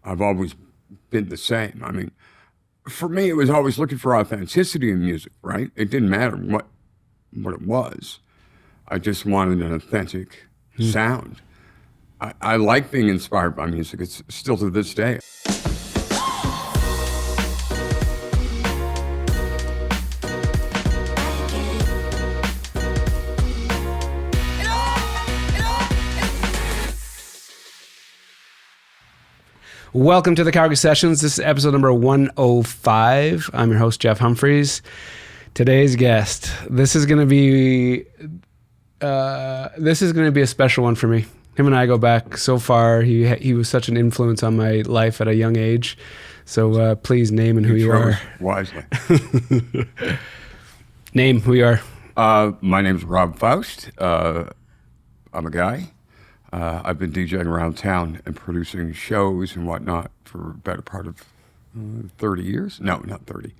I've always been the same. I mean, for me, it was always looking for authenticity in music, right? It didn't matter what it was. I just wanted an authentic sound. I like being inspired by music. It's still to this day. Welcome to the Calgary Sessions. This is episode number 105. I'm your host, Jeff Humphreys. Today's guest. This is going to be a special one for me. Him and I go back so far. He was such an influence on my life at a young age. So please name and who you are. Wisely. Name who you are. My name's Rob Faust. I'm a guy. I've been DJing around town and producing shows and whatnot for a better part of 30 years. No, not 30.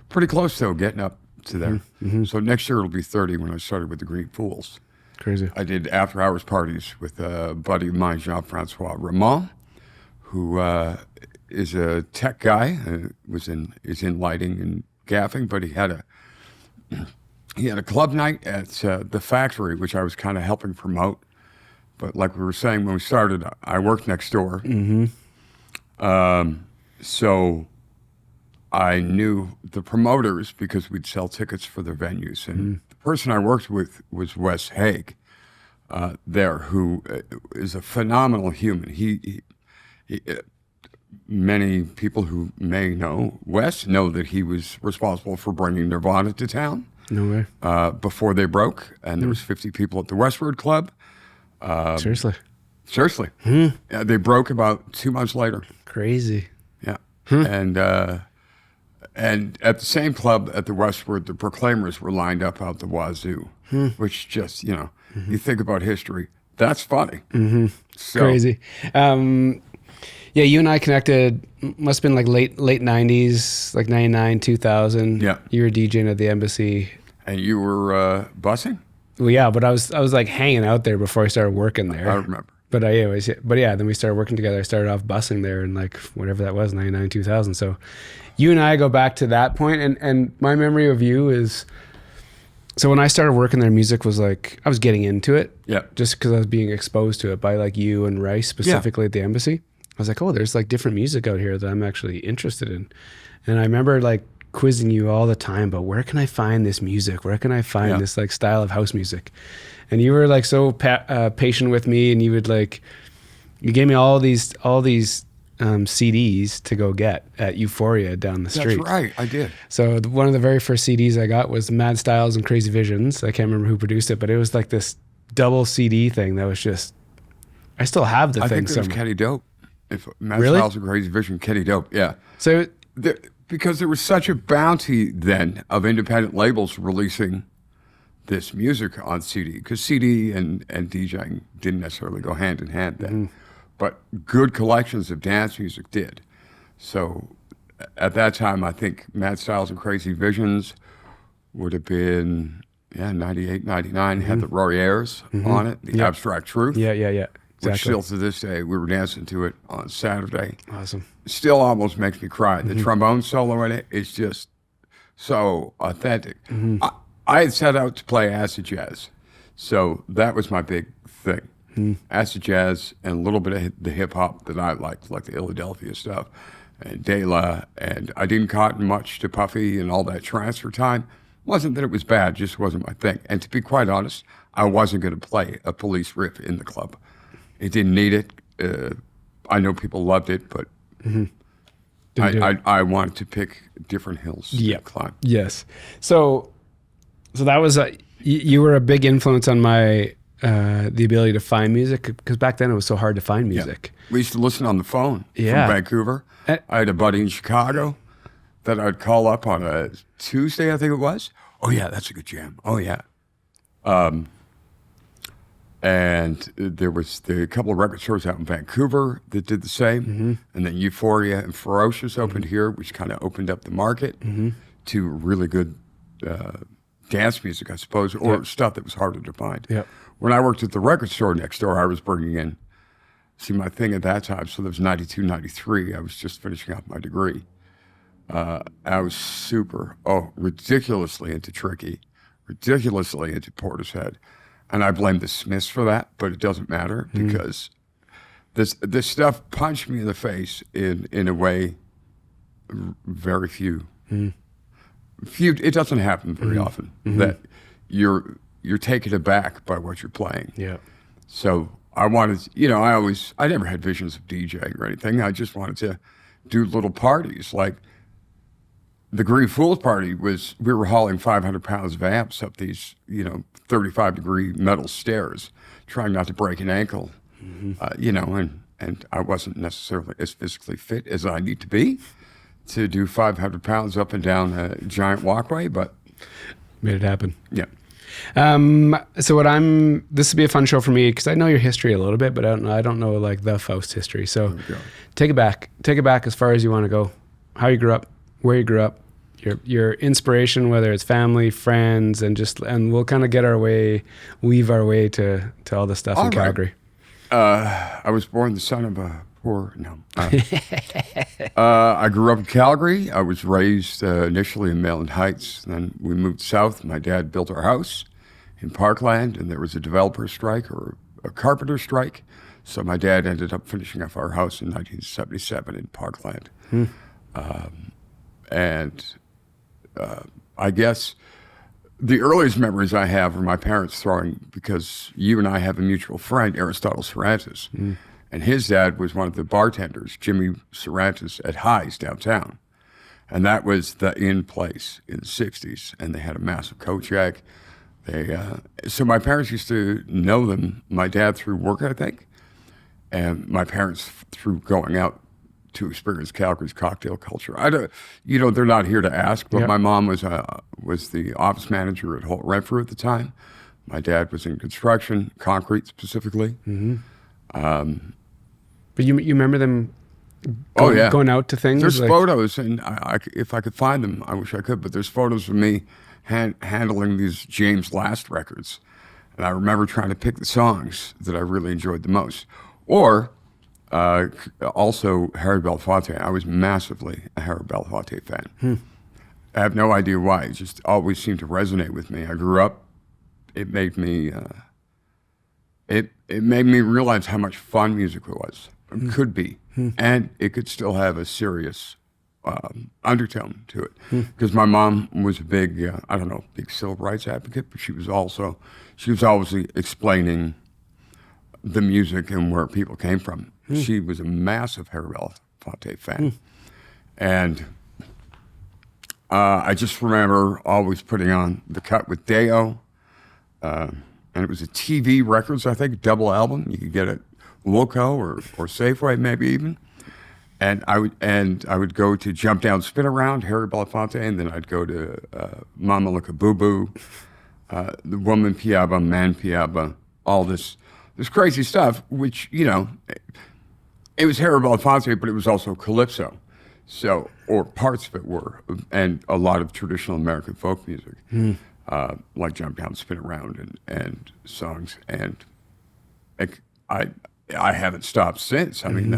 Pretty close, though, getting up to there. Mm-hmm. So next year it'll be 30 when I started with the Green Fools. Crazy. I did after-hours parties with a buddy of mine, Jean-Francois Ramon, who is a tech guy, is in lighting and gaffing, but he had a club night at the Factory, which I was kind of helping promote. But like we were saying when we started, I worked next door. Mm-hmm. So I knew the promoters because we'd sell tickets for their venues. And the person I worked with was Wes Haig there, who is a phenomenal human. He many people who may know Wes know that he was responsible for bringing Nirvana to town. No way. Before they broke. And there was 50 people at the Westward Club. Seriously? Yeah, they broke about 2 months later. Crazy. Yeah. And at the same club at the Westward, the Proclaimers were lined up out the wazoo, which just, you think about history. That's funny. Mm-hmm. So, crazy. Yeah, you and I connected, must have been like late 90s, like 99, 2000. Yeah. You were DJing at the Embassy. And you were bussing? Well, yeah, but I was like hanging out there before I started working there. I remember. But then we started working together. I started off bussing there in like whatever that was, 99, 2000. So you and I go back to that point, and my memory of you is, so when I started working there, music was like, I was getting into it. Yeah. Just because I was being exposed to it by like you and Rice specifically at the Embassy. I was like, oh, there's like different music out here that I'm actually interested in. And I remember like quizzing you all the time about where can I find this music? Where can I find this like style of house music? And you were like so patient with me, and you would like, you gave me all these CDs to go get at Euphoria down the street. That's right, I did. So one of the very first CDs I got was Mad Styles and Crazy Visions. I can't remember who produced it, but it was like this double CD thing that was just, I still have the I thing think it was somewhere. Kenny Dope. If Mad Really? Styles and Crazy Vision, Kenny Dope, yeah. So Because there was such a bounty then of independent labels releasing this music on CD, because CD and DJing didn't necessarily go hand in hand then, but good collections of dance music did. So at that time, I think Mad Styles and Crazy Visions would have been, 98, 99, had the Roy Ayers on it, the Abstract Truth. Yeah. Which Exactly. still to this day, we were dancing to it on Saturday. Awesome. Still almost makes me cry. The trombone solo in it is just so authentic. I had set out to play acid jazz, so that was my big thing. Acid jazz and a little bit of the hip hop that I liked, like the Philadelphia stuff and De La, and I didn't cotton much to Puffy and all that transfer time. Wasn't that it was bad, just wasn't my thing. And to be quite honest, I wasn't going to play a Police riff in the club. It didn't need it. I know people loved it, but I wanted to pick different hills to climb. Yes. So that was you were a big influence on my the ability to find music, because back then it was so hard to find music. We used to listen on the phone from Yeah. Vancouver. I had a buddy in Chicago that I'd call up on a Tuesday, I think it was. Oh yeah, that's a good jam. Oh yeah. And there was a couple of record stores out in Vancouver that did the same. And then Euphoria and Ferocious opened here, which kind of opened up the market to really good dance music, I suppose, or stuff that was harder to find. Yep. When I worked at the record store next door, I was bringing in See, my thing at that time, so there was 92, 93, I was just finishing up my degree. I was ridiculously into Tricky, ridiculously into Portishead. And I blame the Smiths for that, but it doesn't matter because this stuff punched me in the face in a way very few. It doesn't happen very often that you're taken aback by what you're playing. Yeah. So I wanted, I never had visions of DJing or anything. I just wanted to do little parties. Like the Green Fools party we were hauling 500 pounds of amps up these, 35-degree metal stairs, trying not to break an ankle, and I wasn't necessarily as physically fit as I need to be to do 500 pounds up and down a giant walkway, but made it happen. Yeah. So this would be a fun show for me because I know your history a little bit, but I don't know like the Faust history. So take it back as far as you want to go. How you grew up, where you grew up, your inspiration, whether it's family, friends, and we'll kind of weave our way to all the stuff in Calgary. I was born the son of a poor, I grew up in Calgary. I was raised initially in Mayland Heights. Then we moved south. My dad built our house in Parkland, and there was a developer strike or a carpenter strike. So my dad ended up finishing up our house in 1977 in Parkland. I guess the earliest memories I have are my parents throwing, because you and I have a mutual friend, Aristotle Cervantes, and his dad was one of the bartenders, Jimmy Cervantes, at Highs downtown. And that was the in place in the 60s, and they had a massive coat jack. So my parents used to know them, my dad through work, I think, and my parents through going out to experience Calgary's cocktail culture. They're not here to ask, but my mom was the office manager at Holt Renfrew at the time. My dad was in construction, concrete specifically. But you remember them going out to things? There's photos, and if I could find them, I wish I could, but there's photos of me handling these James Last records. And I remember trying to pick the songs that I really enjoyed the most. Or also Harry Belafonte. I was massively a Harry Belafonte fan. I have no idea why. It just always seemed to resonate with me. I grew up. It made me it made me realize how much fun music was, could be, and it could still have a serious undertone to it. Because my mom was a big, big civil rights advocate, but she was always explaining the music and where people came from. She was a massive Harry Belafonte fan. And I just remember always putting on The Cut with Deo. And it was a TV Records, I think, double album. You could get it Wilco or Safeway, maybe even. And I would go to Jump Down, Spin Around, Harry Belafonte, and then I'd go to Mama Look a Boo Boo, The Woman Piaba, Man Piaba, all this crazy stuff, which, it was Harry Belafonte, but it was also calypso. So, or parts of it were, and a lot of traditional American folk music, like Jump Down, Spin Around, and songs. And I haven't stopped since. I mean,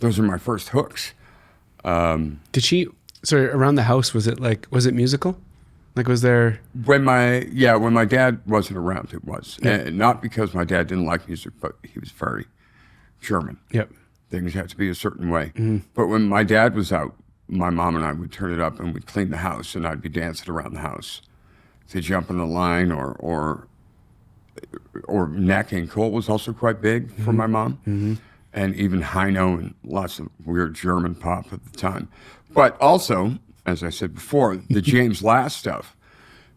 those are my first hooks. Around the house, was it musical? Like, was there... When my dad wasn't around, it was. Yeah. And not because my dad didn't like music, but he was very German. Yep. Things had to be a certain way. But when my dad was out, my mom and I would turn it up and we'd clean the house, and I'd be dancing around the house to Jump in the Line or Nat King Cole was also quite big for my mom. And even Heino and lots of weird German pop at the time. But also, as I said before, the James Last stuff,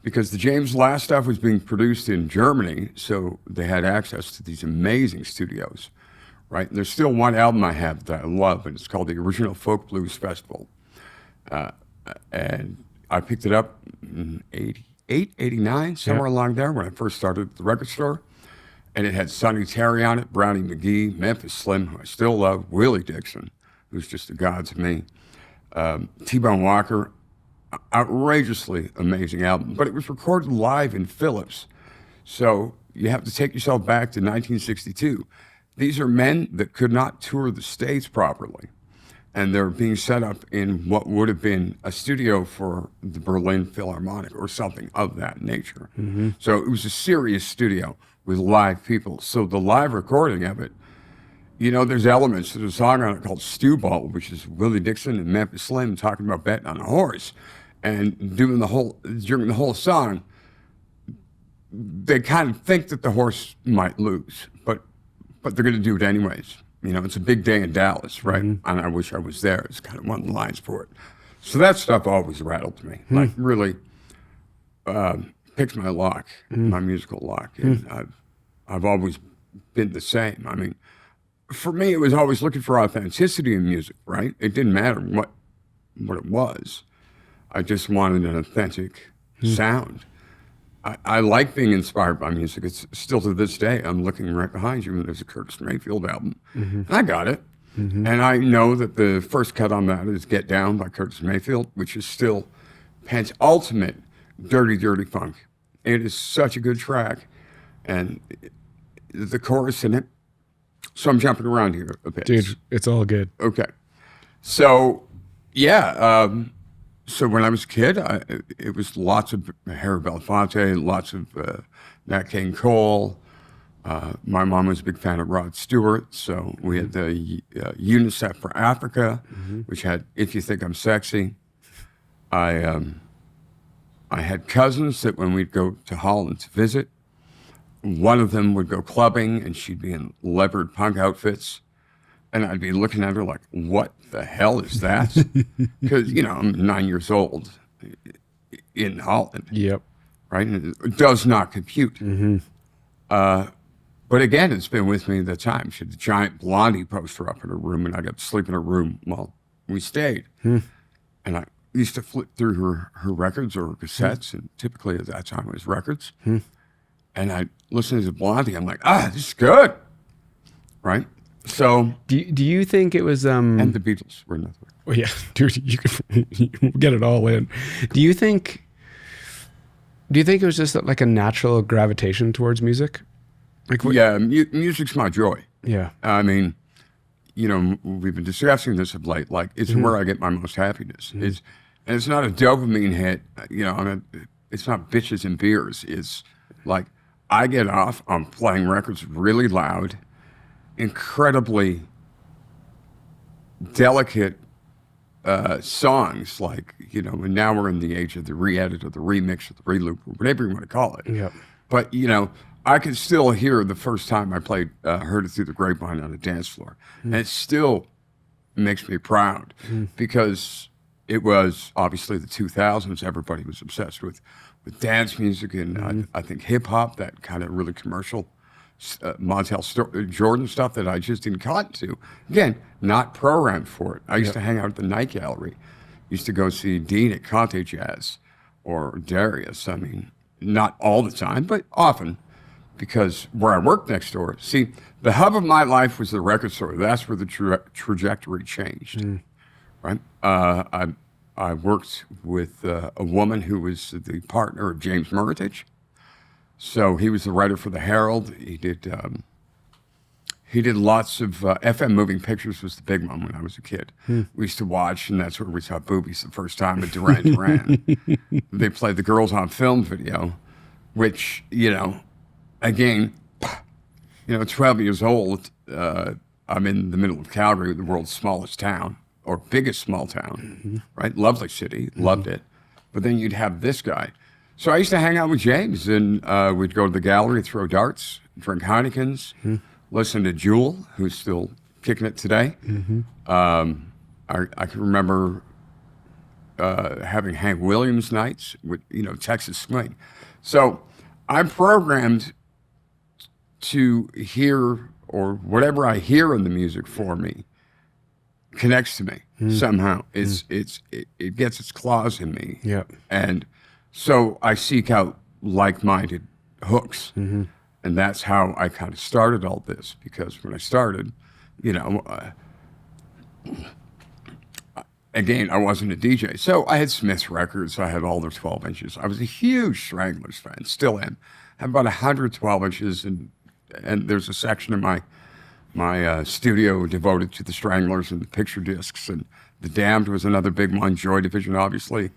because the James Last stuff was being produced in Germany, so they had access to these amazing studios, right? And there's still one album I have that I love, and it's called the Original Folk Blues Festival. And I picked it up in 88, 89, somewhere along there when I first started at the record store. And it had Sonny Terry on it, Brownie McGee, Memphis Slim, who I still love, Willie Dixon, who's just a god to me, T-Bone Walker, outrageously amazing album. But it was recorded live in Phillips. So you have to take yourself back to 1962. these are men that could not tour the States properly. And they're being set up in what would have been a studio for the Berlin Philharmonic or something of that nature. So it was a serious studio with live people. So the live recording of it, you know, there's elements to the song on it called Stew Ball, which is Willie Dixon and Memphis Slim talking about betting on a horse. And during the whole song, they kind of think that the horse might lose, but they're going to do it anyways. You know, it's a big day in Dallas, right? And I wish I was there. It's kind of one of the lines for it. So that stuff always rattled me, like really picked my lock, my musical lock. And I've always been the same. I mean, for me, it was always looking for authenticity in music, right? It didn't matter what it was. I just wanted an authentic sound. I like being inspired by music. It's still to this day. I'm looking right behind you, and there's a Curtis Mayfield album. And I got it. And I know that the first cut on that is Get Down by Curtis Mayfield, which is still Penn's ultimate dirty, dirty funk. It is such a good track. And the chorus in it. So I'm jumping around here a bit. Dude, it's all good. Okay. So, yeah. So when I was a kid, it was lots of Harry Belafonte, lots of Nat King Cole. My mom was a big fan of Rod Stewart, so we had the UNICEF for Africa, which had If You Think I'm Sexy. I had cousins that when we'd go to Holland to visit, one of them would go clubbing, and she'd be in leopard punk outfits. And I'd be looking at her like, what the hell is that? Because, you know, I'm 9 years old in Holland. Yep. Right? And it does not compute. But again, it's been with me the time. She had the giant Blondie poster up in her room, and I got to sleep in her room while we stayed. And I used to flip through her records or her cassettes, and typically at that time it was records. And I listened to Blondie. I'm like, this is good. Right? So, do you think it was and the Beatles were another. Well, yeah, dude, you can get it all in. Do you think it was just like a natural gravitation towards music? Like Yeah, music's my joy. Yeah. I mean, you know, we've been discussing this of late. Like, it's where I get my most happiness. And it's not a dopamine hit. You know, it's not bitches and beers. It's like I get off. I'm playing records really loud. Incredibly delicate songs, like, you know, and now we're in the age of the re-edit or the remix or the reloop or whatever you want to call it. Yep. But, you know, I can still hear the first time I played Heard It Through the Grapevine on a dance floor. And it still makes me proud because it was obviously the 2000s. Everybody was obsessed with dance music and I think hip hop, that kind of really commercial Montel Jordan stuff that I just didn't cotton to. Again, not programmed for it. I used to hang out at the Night Gallery. Used to go see Dean at Conte Jazz or Darius. I mean, not all the time, but often, because where I worked next door. See, the hub of my life was the record store. That's where the trajectory changed. Right? I worked with a woman who was the partner of James Murtich. So he was the writer for the Herald. He did lots of FM Moving Pictures was the big one when I was a kid. We used to watch, and that's where we saw boobies the first time at Duran Duran. They played the Girls on Film video, which, you know, again, you know, 12 years old, I'm in the middle of Calgary, the world's smallest town, or biggest small town, right? Lovely city, loved it. But then you'd have this guy. So I used to hang out with James, and we'd go to the gallery, throw darts, drink Heinekens, listen to Jewel, who's still kicking it today. I can remember having Hank Williams nights with, you know, Texas Swing. So I'm programmed to hear, or whatever I hear in the music for me connects to me somehow. It gets its claws in me. Yep. And so I seek out like-minded hooks. And that's how I kind of started all this, because when I started, you know, again, I wasn't a DJ. So I had Smith's records. I had all their 12 inches. I was a huge Stranglers fan, still am. I have about 100 12 inches, and there's a section in my my studio devoted to the Stranglers and the picture discs, and the Damned was another big one. Joy Division, obviously,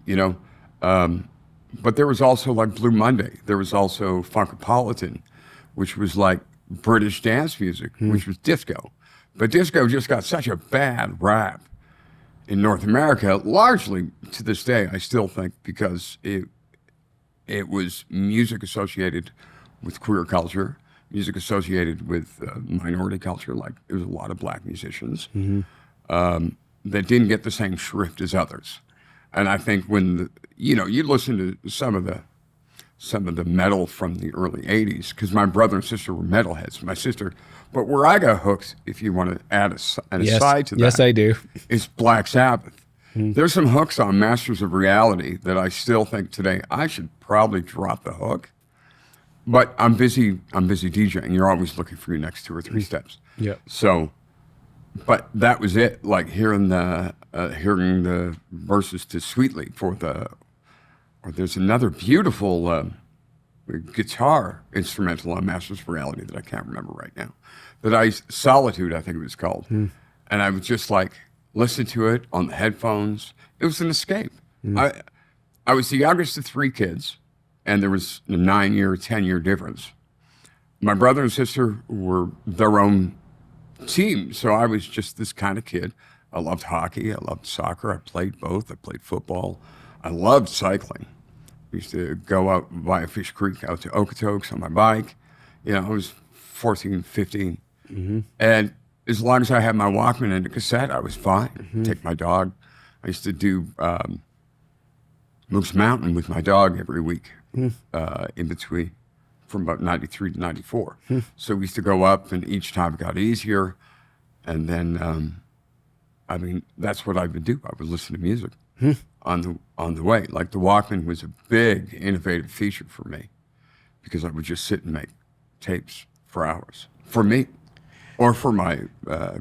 you know. But there was also like Blue Monday. There was also Funkopolitan, which was like British dance music, which was disco. But disco just got such a bad rap in North America, largely to this day, I still think, because it was music associated with queer culture, music associated with minority culture. Like there was a lot of black musicians that didn't get the same shrift as others. And I think when you listen to some of the metal from the early '80s, because my brother and sister were metalheads. My sister, but where I got hooked, if you want to add an aside to that, yes, I do. is Black Sabbath. There's some hooks on Masters of Reality that I still think today I should probably drop the hook. But I'm busy DJing. You're always looking for your next 2 or 3 steps. Yeah. So, but that was it. Like hearing the verses to Sweetly or there's another beautiful guitar instrumental on Masters of Reality that I can't remember right now. Solitude, I think it was called. And I would just like listen to it on the headphones. It was an escape. I was the youngest of 3 kids, and there was a 9-year, 10-year difference. My brother and sister were their own team, so I was just this kind of kid. I loved hockey. I loved soccer. I played both. I played football. I loved cycling. I used to go out via Fish Creek out to Okotoks on my bike. I was 14, 15. And as long as I had my Walkman and a cassette, I was fine. Take my dog. I used to do Moose Mountain with my dog every week in between from about 93 to 94. So we used to go up, and each time it got easier. And then, that's what I would do. I would listen to music on the way. Like the Walkman was a big, innovative feature for me because I would just sit and make tapes for hours for me or for my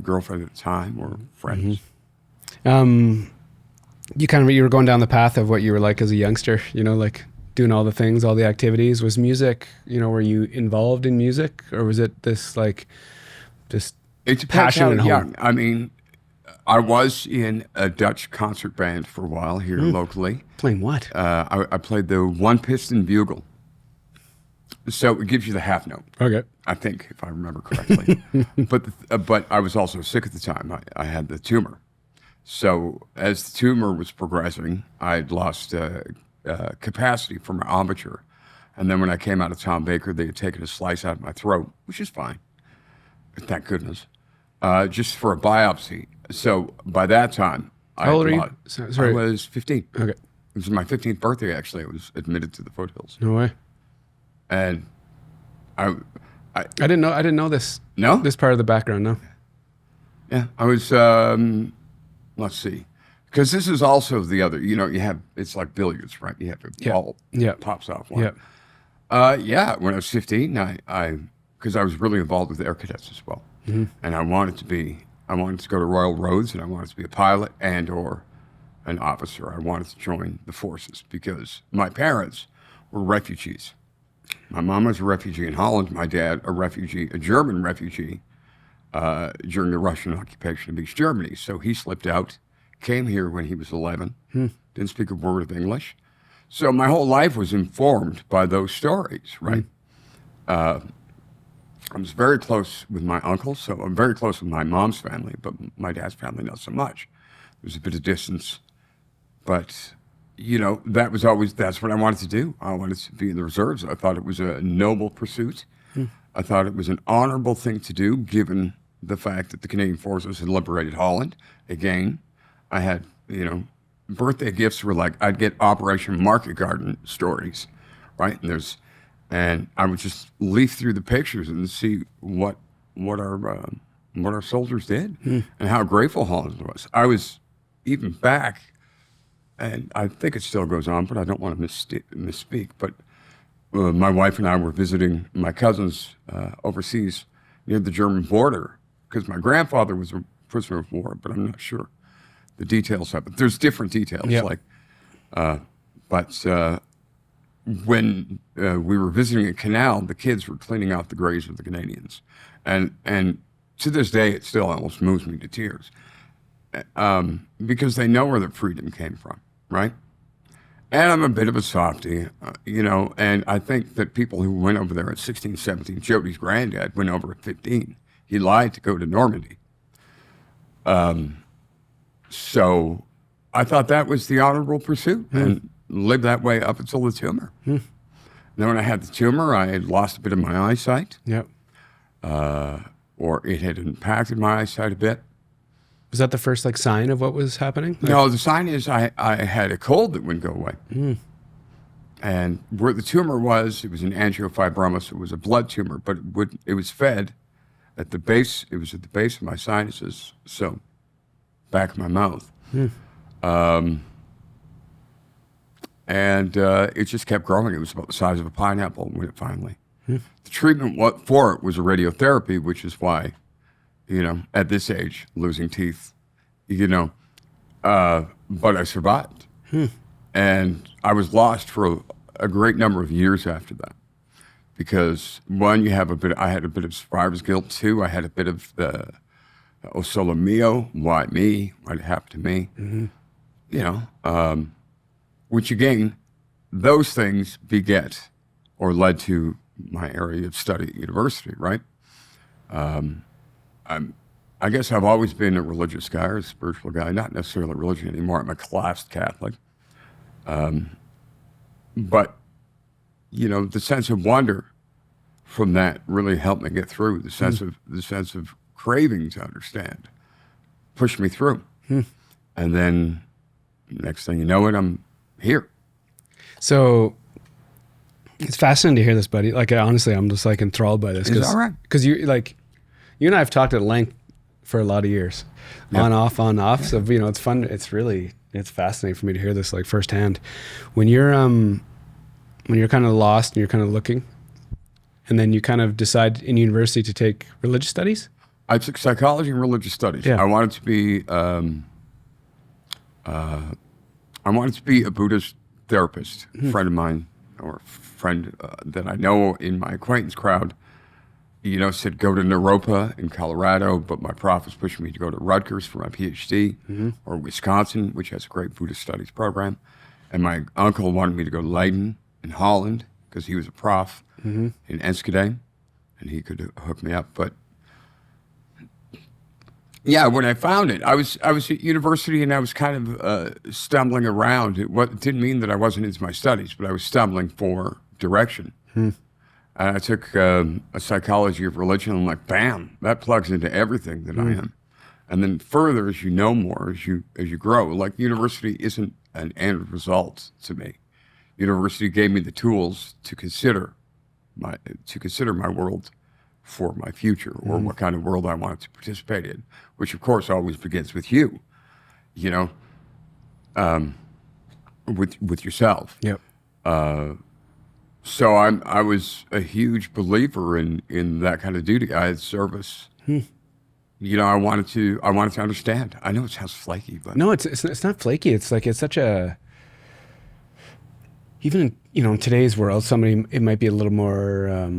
girlfriend at the time or friends. You were going down the path of what you were like as a youngster, like doing all the things, all the activities. Was music, were you involved in music, or was it this It's passion at home? I mean, I was in a Dutch concert band for a while here locally. Playing what? I played the one-piston bugle. So it gives you the half note. Okay. I think, if I remember correctly. But I was also sick at the time. I had the tumor. So as the tumor was progressing, I'd lost capacity for my embouchure. And then when I came out of Tom Baker, they had taken a slice out of my throat, which is fine. Thank goodness. Just for a biopsy. So by that time, How old are you? Sorry. I was 15. Okay. It was my 15th birthday, actually. I was admitted to the Foothills. No way. And I didn't know this. No? This part of the background, no. Yeah, I was, let's see. Because this is also the other, it's like billiards, right? You have a ball pops off one. Yeah. When I was 15, because I was really involved with Air Cadets as well. And I wanted to go to Royal Roads, and I wanted to be a pilot and or an officer. I wanted to join the forces because my parents were refugees. My mom was a refugee in Holland. My dad, a German refugee during the Russian occupation of East Germany. So he slipped out, came here when he was 11, didn't speak a word of English. So my whole life was informed by those stories, right? I was very close with my uncle, so I'm very close with my mom's family, but my dad's family not so much. There's a bit of distance, but that's what I wanted to do. I wanted to be in the reserves. I thought it was a noble pursuit. I thought it was an honorable thing to do, given the fact that the Canadian Forces had liberated Holland. Again, I had, birthday gifts were like, I'd get Operation Market Garden stories, right? And I would just leaf through the pictures and see what our soldiers did and how grateful Holland was. I was even back, and I think it still goes on, but I don't want to misspeak. But my wife and I were visiting my cousins overseas near the German border because my grandfather was a prisoner of war, but I'm not sure the details of it. There's different details, when we were visiting a canal, the kids were cleaning out the graves of the Canadians. And to this day, it still almost moves me to tears. Because they know where the freedom came from, right? And I'm a bit of a softie, and I think that people who went over there at 16, 17, Jody's granddad went over at 15. He lied to go to Normandy. So I thought that was the honorable pursuit and lived that way up until the tumor. Then when I had the tumor, I had lost a bit of my eyesight. Yep. Or it had impacted my eyesight a bit. Was that the first like sign of what was happening? No, the sign is I had a cold that wouldn't go away. And where the tumor was, it was an angiofibromas. It was a blood tumor, but it was fed at the base. It was at the base of my sinuses, so back of my mouth. And it just kept growing. It was about the size of a pineapple when it finally. The treatment for it was a radiotherapy, which is why, at this age, losing teeth, but I survived. And I was lost for a great number of years after that. Because one, I had a bit of survivor's guilt. Two, I had a bit of the "O solo mio," why me? What happened to me? Which again, those things beget or led to my area of study at university, right? I guess I've always been a religious guy or a spiritual guy, not necessarily religion anymore. I'm a classed Catholic. But, the sense of wonder from that really helped me get through. The sense of craving to understand pushed me through. And then next thing you know it, I'm here. So it's fascinating to hear this, buddy. Like, honestly, I'm just like enthralled by this. Is that all right? Because you and I have talked at length for a lot of years, on, off. Yeah. So, it's fun. It's fascinating for me to hear this like firsthand. When you're kind of lost and you're kind of looking, and then you kind of decide in university to take religious studies. I took psychology and religious studies. Yeah. I wanted to be a Buddhist therapist. A friend of mine, or a friend that I know in my acquaintance crowd, said go to Naropa in Colorado, but my prof was pushing me to go to Rutgers for my PhD, or Wisconsin, which has a great Buddhist studies program. And my uncle wanted me to go to Leiden in Holland because he was a prof in Enschede, and he could hook me up. But yeah, when I found it, I was at university and I was kind of stumbling around. It didn't mean that I wasn't into my studies, but I was stumbling for direction. And I took a psychology of religion, and I'm like, bam, that plugs into everything that I am. And then further, as you know more, as you grow, like university isn't an end result to me. University gave me the tools to consider my world for my future, or what kind of world I wanted to participate in, which of course always begins with you, with yourself. Yep. So I was a huge believer in that kind of duty. I had service. I wanted to understand. I know it sounds flaky, but no, it's not flaky. It's like, it's such a, even in today's world, it might be a little more,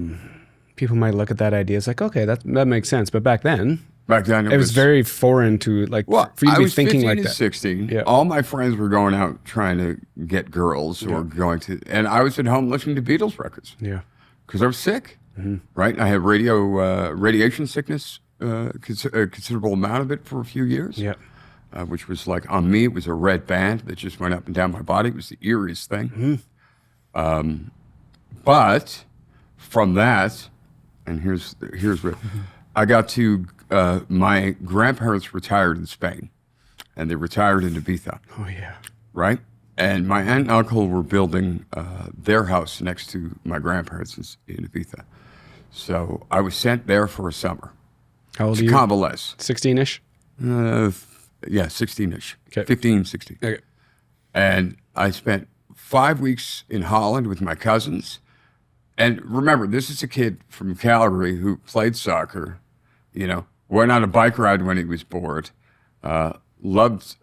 people might look at that idea as like, okay, that makes sense. But back then it was very foreign to for you to be thinking like that. 16. Yeah. All my friends were going out trying to get girls or going to, and I was at home listening to Beatles records. Yeah. Because I was sick, right? I had radiation sickness, a considerable amount of it for a few years. Yeah. Which was like, on me, it was a red band that just went up and down my body. It was the eeriest thing. But from that, and here's where I got to, my grandparents retired in Spain, and they retired in Ibiza. Oh, yeah. Right? And my aunt and uncle were building their house next to my grandparents in Ibiza. So I was sent there for a summer. How old are you? Convalesce. 16-ish? Yeah, 16-ish. Okay. 15, 16. Okay. And I spent 5 weeks in Holland with my cousins. And remember, this is a kid from Calgary who played soccer, went on a bike ride when he was bored, loved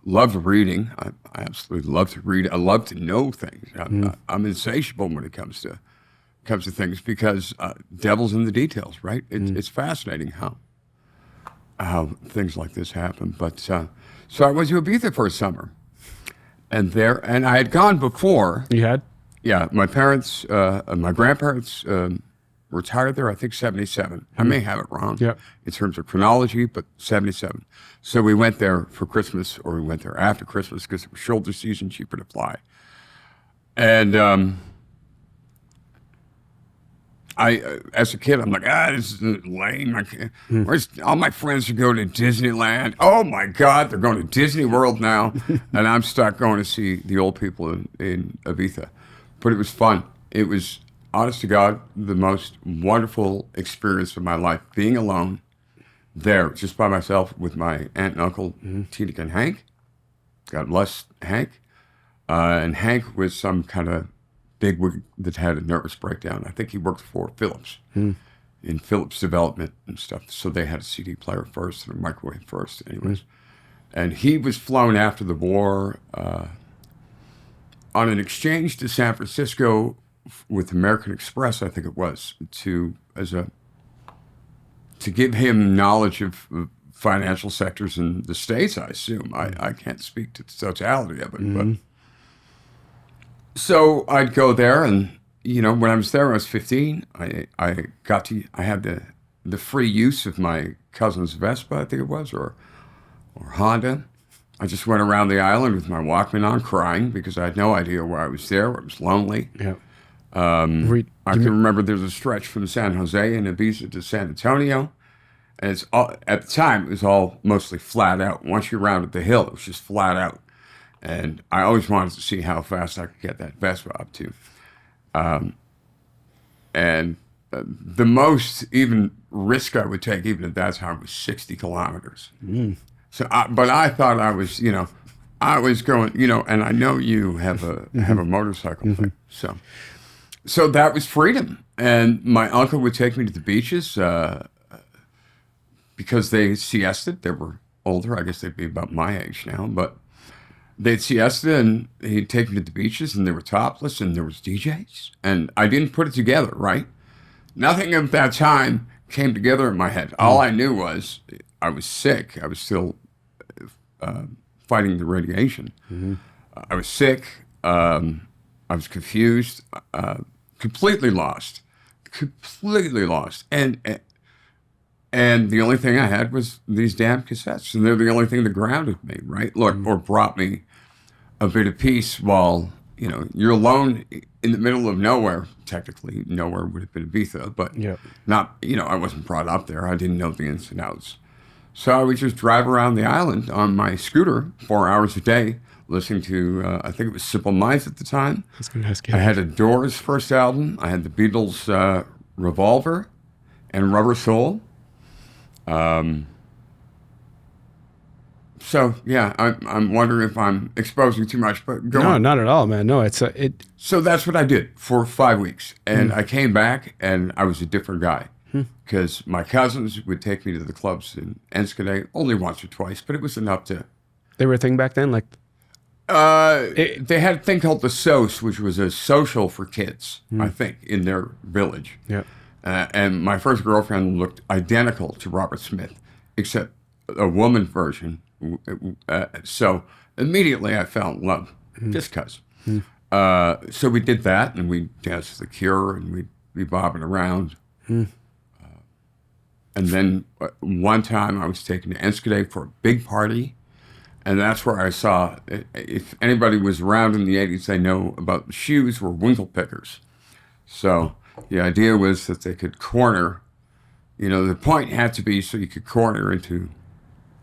reading. I absolutely love to read. I love to know things. I'm insatiable when it comes to comes to things because devil's in the details, right? It's fascinating how things like this happen. But so I went to Ibiza for a summer, and I had gone before. You had? Yeah, my grandparents retired there, I think 77. I may have it wrong in terms of chronology, but 77. So we went there for Christmas, or we went there after Christmas because it was shoulder season, cheaper to fly. And as a kid, I'm like, this is lame. I can't. Where's all my friends are going to Disneyland? Oh my God, they're going to Disney World now, and I'm stuck going to see the old people in Ibiza. But it was fun. It was, honest to God, the most wonderful experience of my life. Being alone there, just by myself, with my aunt and uncle, Tina and Hank. God bless Hank. And Hank was some kind of bigwig that had a nervous breakdown. I think he worked for Philips in Philips development and stuff. So they had a CD player first and a microwave first, anyways. And he was flown after the war on an exchange to San Francisco with American Express, I think it was, to give him knowledge of financial sectors in the States, I assume. I can't speak to the totality of it, but. So I'd go there, and when I was there, I was 15. I had the free use of my cousin's Vespa, I think it was, or Honda. I just went around the island with my Walkman on, crying because I had no idea why I was there. I was lonely. Yeah. I can remember there's a stretch from San Jose and Ibiza to San Antonio, and it's all, at the time it was all mostly flat out. Once you rounded the hill, it was just flat out. And I always wanted to see how fast I could get that Vespa up to. The most even risk I would take, even at that time, was 60 kilometers. So, but I thought I was, I was going, and I know you have a motorcycle thing. So that was freedom. And my uncle would take me to the beaches because they siested. They were older. I guess they'd be about my age now, but they'd siesta, and he'd take me to the beaches, and they were topless, and there was DJs. And I didn't put it together, right? Nothing at that time came together in my head. All I knew was I was sick. I was still fighting the radiation. I was sick. I was confused, completely lost. And the only thing I had was these damn cassettes, and they're the only thing that grounded me, right? Or brought me a bit of peace while, you're alone in the middle of nowhere. Technically, nowhere would have been Ibiza, but not, I wasn't brought up there. I didn't know the ins and outs. So I would just drive around the island on my scooter 4 hours a day, listening to, I think it was Simple Minds at the time. I was going to ask you. I had a Doors first album. I had the Beatles' Revolver and Rubber Soul. So yeah, I'm wondering if I'm exposing too much, but go on. No, not at all, man. No, it's it. So that's what I did for 5 weeks, and I came back, and I was a different guy because my cousins would take me to the clubs in Enschede only once or twice, but it was enough to. They were a thing back then, like. They had a thing called the SOS, which was a social for kids, I think, in their village. Yeah. And my first girlfriend looked identical to Robert Smith, except a woman version. So immediately I fell in love, just because. So we did that, and we danced The Cure, and we'd be bobbing around. And then one time I was taken to Enschede for a big party, and that's where I saw, if anybody was around in the 80s, they know about the shoes were winkle pickers. So the idea was that they could corner, the point had to be so you could corner into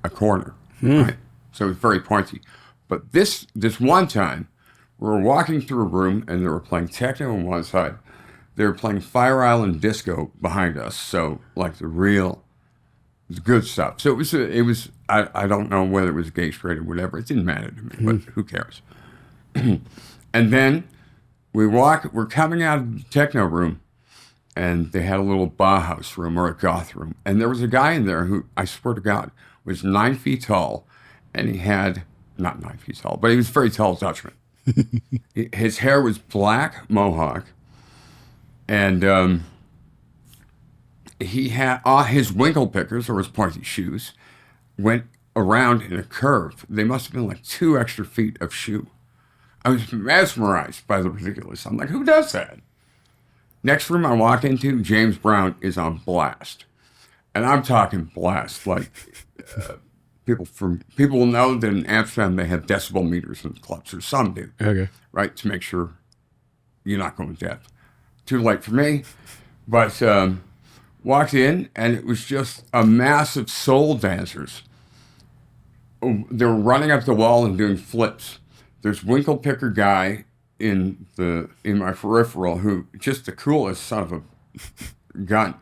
a corner, right? So it was very pointy. But this one time, we were walking through a room, and they were playing techno on one side. They were playing Fire Island disco behind us, so like the real good stuff. So it was. I don't know whether it was gay, straight, or whatever. It didn't matter to me, but who cares? And then we're coming out of the techno room, and they had a little Bauhaus room or a goth room. And there was a guy in there who, I swear to God, was 9 feet tall, and he had, not 9 feet tall, but he was a very tall Dutchman. His hair was black mohawk, And he had his winkle pickers, or his pointy shoes, went around in a curve. They must have been like 2 extra feet of shoe. I was mesmerized by the ridiculous. I'm like, who does that? Next room I walk into, James Brown is on blast. And I'm talking blast. Like, people will know that in Amsterdam they have decibel meters in the clubs, or some do, Okay. right, to make sure you're not going deaf. Too late for me. But walked in, and it was just a mass of soul dancers. They were running up the wall and doing flips. There's Winkle Picker guy in my peripheral who just the coolest son of a gun.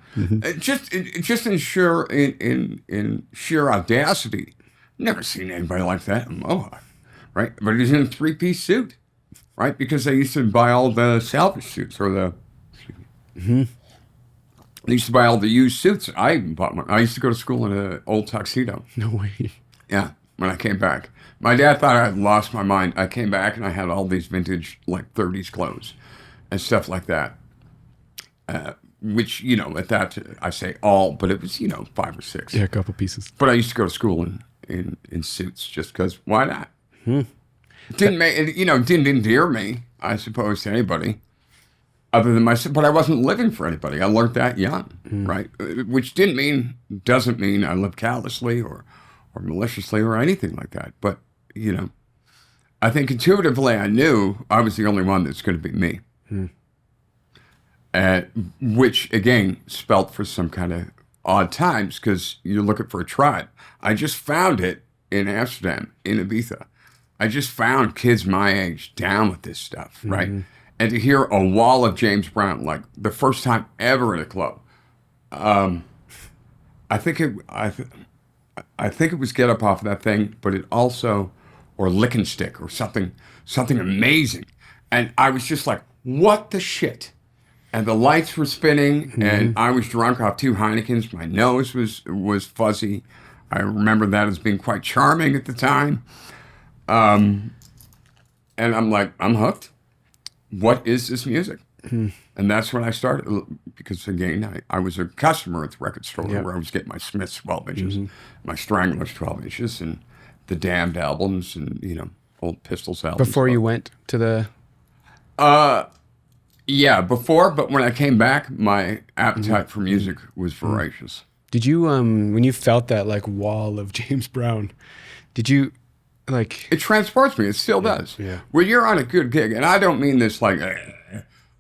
Just in sheer audacity. Never seen anybody like that in Mohawk, right? But he's in a 3-piece suit, right? Because they used to buy all the salvage suits or the. They used to buy all the used suits. I even bought one. I used to go to school in an old tuxedo. No way. Yeah, when I came back. My dad thought I had lost my mind. I came back and I had all these vintage, like, 30s clothes and stuff like that. Which, you know, at that, I say all, but it was, 5 or 6. Yeah, a couple pieces. But I used to go to school in suits just because, why not? It didn't didn't endear me, I suppose, to anybody other than myself. But I wasn't living for anybody. I learned that young, right? Which doesn't mean I lived callously or maliciously or anything like that. But, I think intuitively I knew I was the only one that's going to be me. Which, again, spelt for some kind of odd times because you're looking for a tribe. I just found it in Amsterdam, in Ibiza. I just found kids my age down with this stuff, right? And to hear a wall of James Brown, like the first time ever in a club, I think it was Get Up Off That Thing, but it also, or Lick and Stick, or something amazing. And I was just like, what the shit? And the lights were spinning, and I was drunk off 2 Heinekens. My nose was fuzzy. I remember that as being quite charming at the time. And I'm like, I'm hooked. What is this music? And that's when I started, because again, I was a customer at the record store where I was getting my Smiths 12 inches, my Stranglers 12 inches, and the Damned albums, and, old Pistols albums. Before you went to the... Yeah, before, but when I came back, my appetite for music was voracious. Did you, when you felt that, like, wall of James Brown, did you, like... It transports me. It still does. Yeah. When you're on a good gig, and I don't mean this like...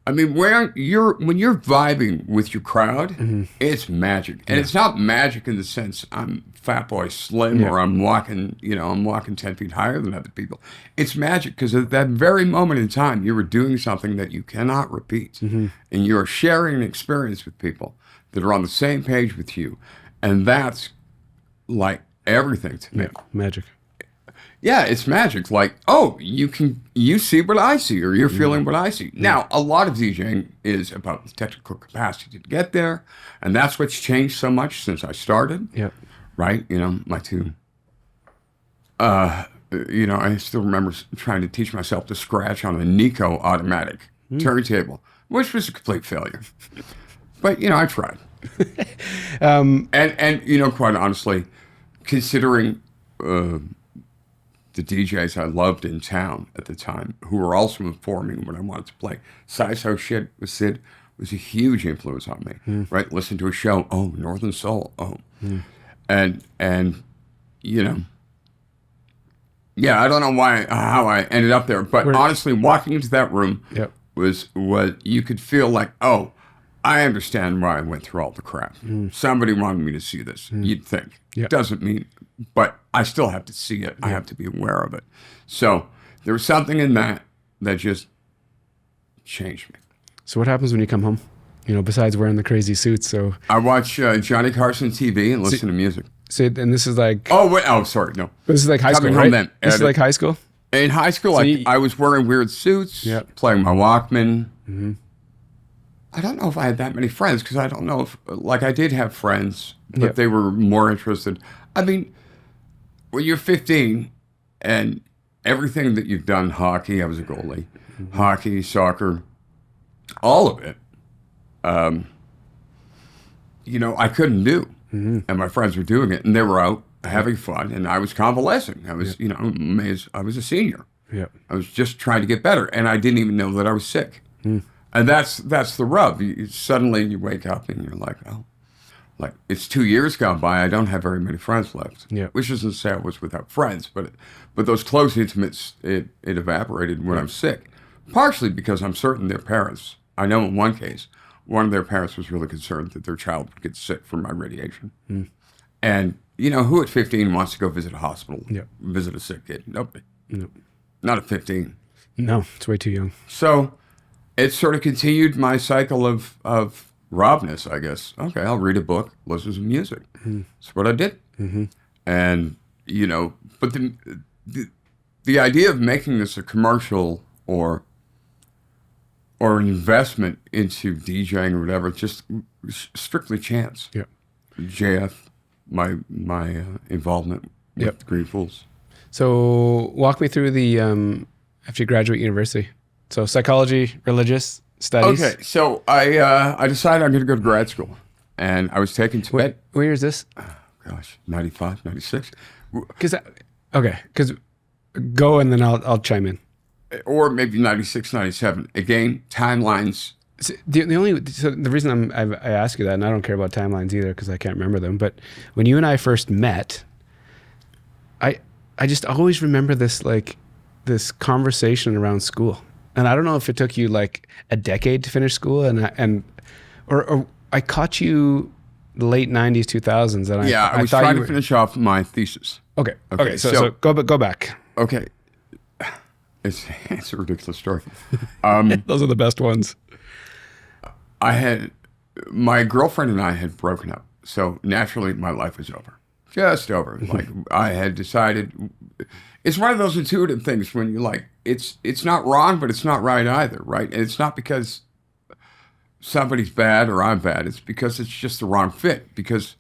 I mean, when you're vibing with your crowd, it's magic. And it's not magic in the sense I'm Fatboy Slim or I'm walking 10 feet higher than other people. It's magic because at that very moment in time, you were doing something that you cannot repeat. And you're sharing an experience with people that are on the same page with you. And that's like everything to me. Magic. Yeah, it's magic. Like, oh, you see what I see, or you're feeling what I see. Now, a lot of DJing is about the technical capacity to get there, and that's what's changed so much since I started. Yep. Right? My two. I still remember trying to teach myself to scratch on a Nico automatic turntable, which was a complete failure. But I tried. And quite honestly, considering. The DJs I loved in town at the time, who were also informing when I wanted to play. Siso Shit with Sid was a huge influence on me, right? Listen to a show, Northern Soul, and I don't know how I ended up there, but honestly, walking into that room was what you could feel like, I understand why I went through all the crap. Somebody wanted me to see this, you'd think. Doesn't mean, but I still have to see it. I have to be aware of it. So there was something in that just changed me. So what happens when you come home? Besides wearing the crazy suits. So I watch Johnny Carson TV and listen to music. So, and this is like... Sorry, no. This is like high school, Coming right? home then. This is like high school? In high school, I was wearing weird suits, playing my Walkman. I don't know if I had that many friends, because I don't know if... Like, I did have friends, but they were more interested. I mean, when you're 15, and everything that you've done, hockey, I was a goalie, hockey, soccer, all of it, I couldn't do. And my friends were doing it, and they were out having fun, and I was convalescing. I was, I was a senior. Yeah. I was just trying to get better, and I didn't even know that I was sick. And that's the rub. Suddenly you wake up and you're like, oh, like it's 2 years gone by. I don't have very many friends left. Yeah. Which isn't to say I was without friends, but those close intimates, it evaporated when I'm sick. Partially because I'm certain their parents. I know in one case, one of their parents was really concerned that their child would get sick from my radiation. And who at 15 wants to go visit a hospital, visit a sick kid? Nobody. No. Not at 15. No, it's way too young. So it sort of continued my cycle of Robness, I guess. Okay, I'll read a book, listen to music. That's what I did. And, but the idea of making this a commercial or an investment into DJing or whatever, just strictly chance. Yeah. JF, my involvement with the Green Fools. So walk me through the, after you graduate university. So psychology, religious studies. Okay, so I decided I'm going to go to grad school, and I was taken to What year is this? gosh, 95, 96, Because go and then I'll chime in. or maybe 96, 97. Again, timelines. So the reason I ask you that, and I don't care about timelines either because I can't remember them. But when you and I first met, I just always remember this conversation around school, and I don't know if it took you like a decade to finish school, or I caught you late 90s, 2000s, and I was trying to finish off my thesis. Okay. So go back. Okay, it's a ridiculous story. Those are the best ones. My girlfriend and I had broken up, so naturally my life was over. Just over. Like I had decided, it's one of those intuitive things when you're like, it's not wrong, but it's not right either, right? And it's not because somebody's bad or I'm bad. It's because it's just the wrong fit. Because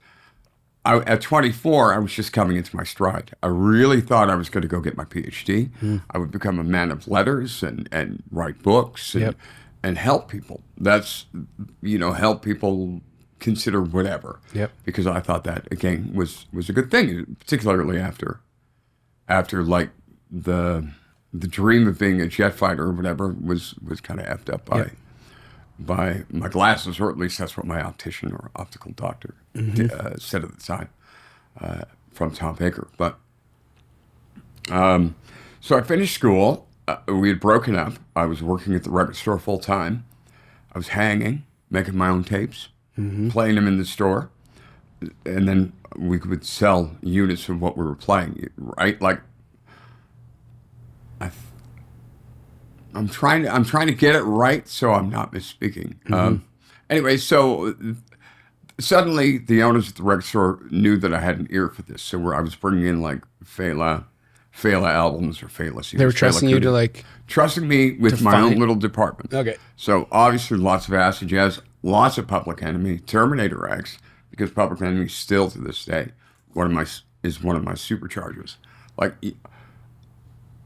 at 24, I was just coming into my stride. I really thought I was going to go get my PhD. I would become a man of letters and write books and help people. That's, help people consider whatever. Because I thought that, again, was a good thing, particularly after like the dream of being a jet fighter or whatever was kind of effed up by my glasses, or at least that's what my optician or optical doctor said at the time from Tom Baker. But so I finished school. We had broken up. I was working at the record store full time. I was hanging, making my own tapes, playing them in the store, and then we would sell units of what we were playing. Right, like I'm trying to get it right so I'm not misspeaking. Anyway, so suddenly the owners at the record store knew that I had an ear for this. So I was bringing in like Fela albums or Fela CDs. They were trusting you to trusting me with my own little department. Okay. So obviously lots of acid jazz, lots of Public Enemy, Terminator X, because Public Enemy still to this day is one of my superchargers. Like,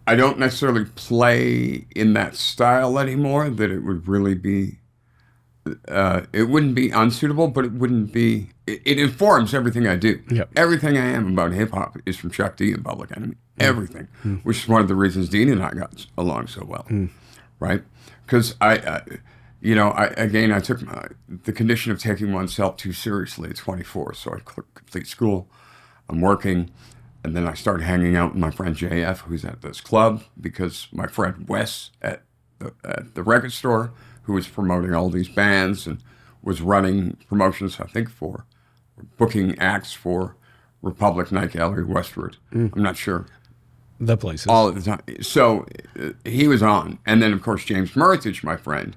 I don't necessarily play in that style anymore, that it would really be, it wouldn't be unsuitable, but it wouldn't be, it informs everything I do. Everything I am about hip hop is from Chuck D and Public Enemy. Everything, which is one of the reasons Dean and I got along so well, right? Because I took the condition of taking oneself too seriously at 24, so I complete school, I'm working, and then I started hanging out with my friend JF, who's at this club, because my friend Wes at the record store, who was promoting all these bands and was running promotions, I think, for booking acts for Republic, Night Gallery, Westward. I'm not sure. The places. All at the time. So he was on. And then, of course, James Murtich, my friend,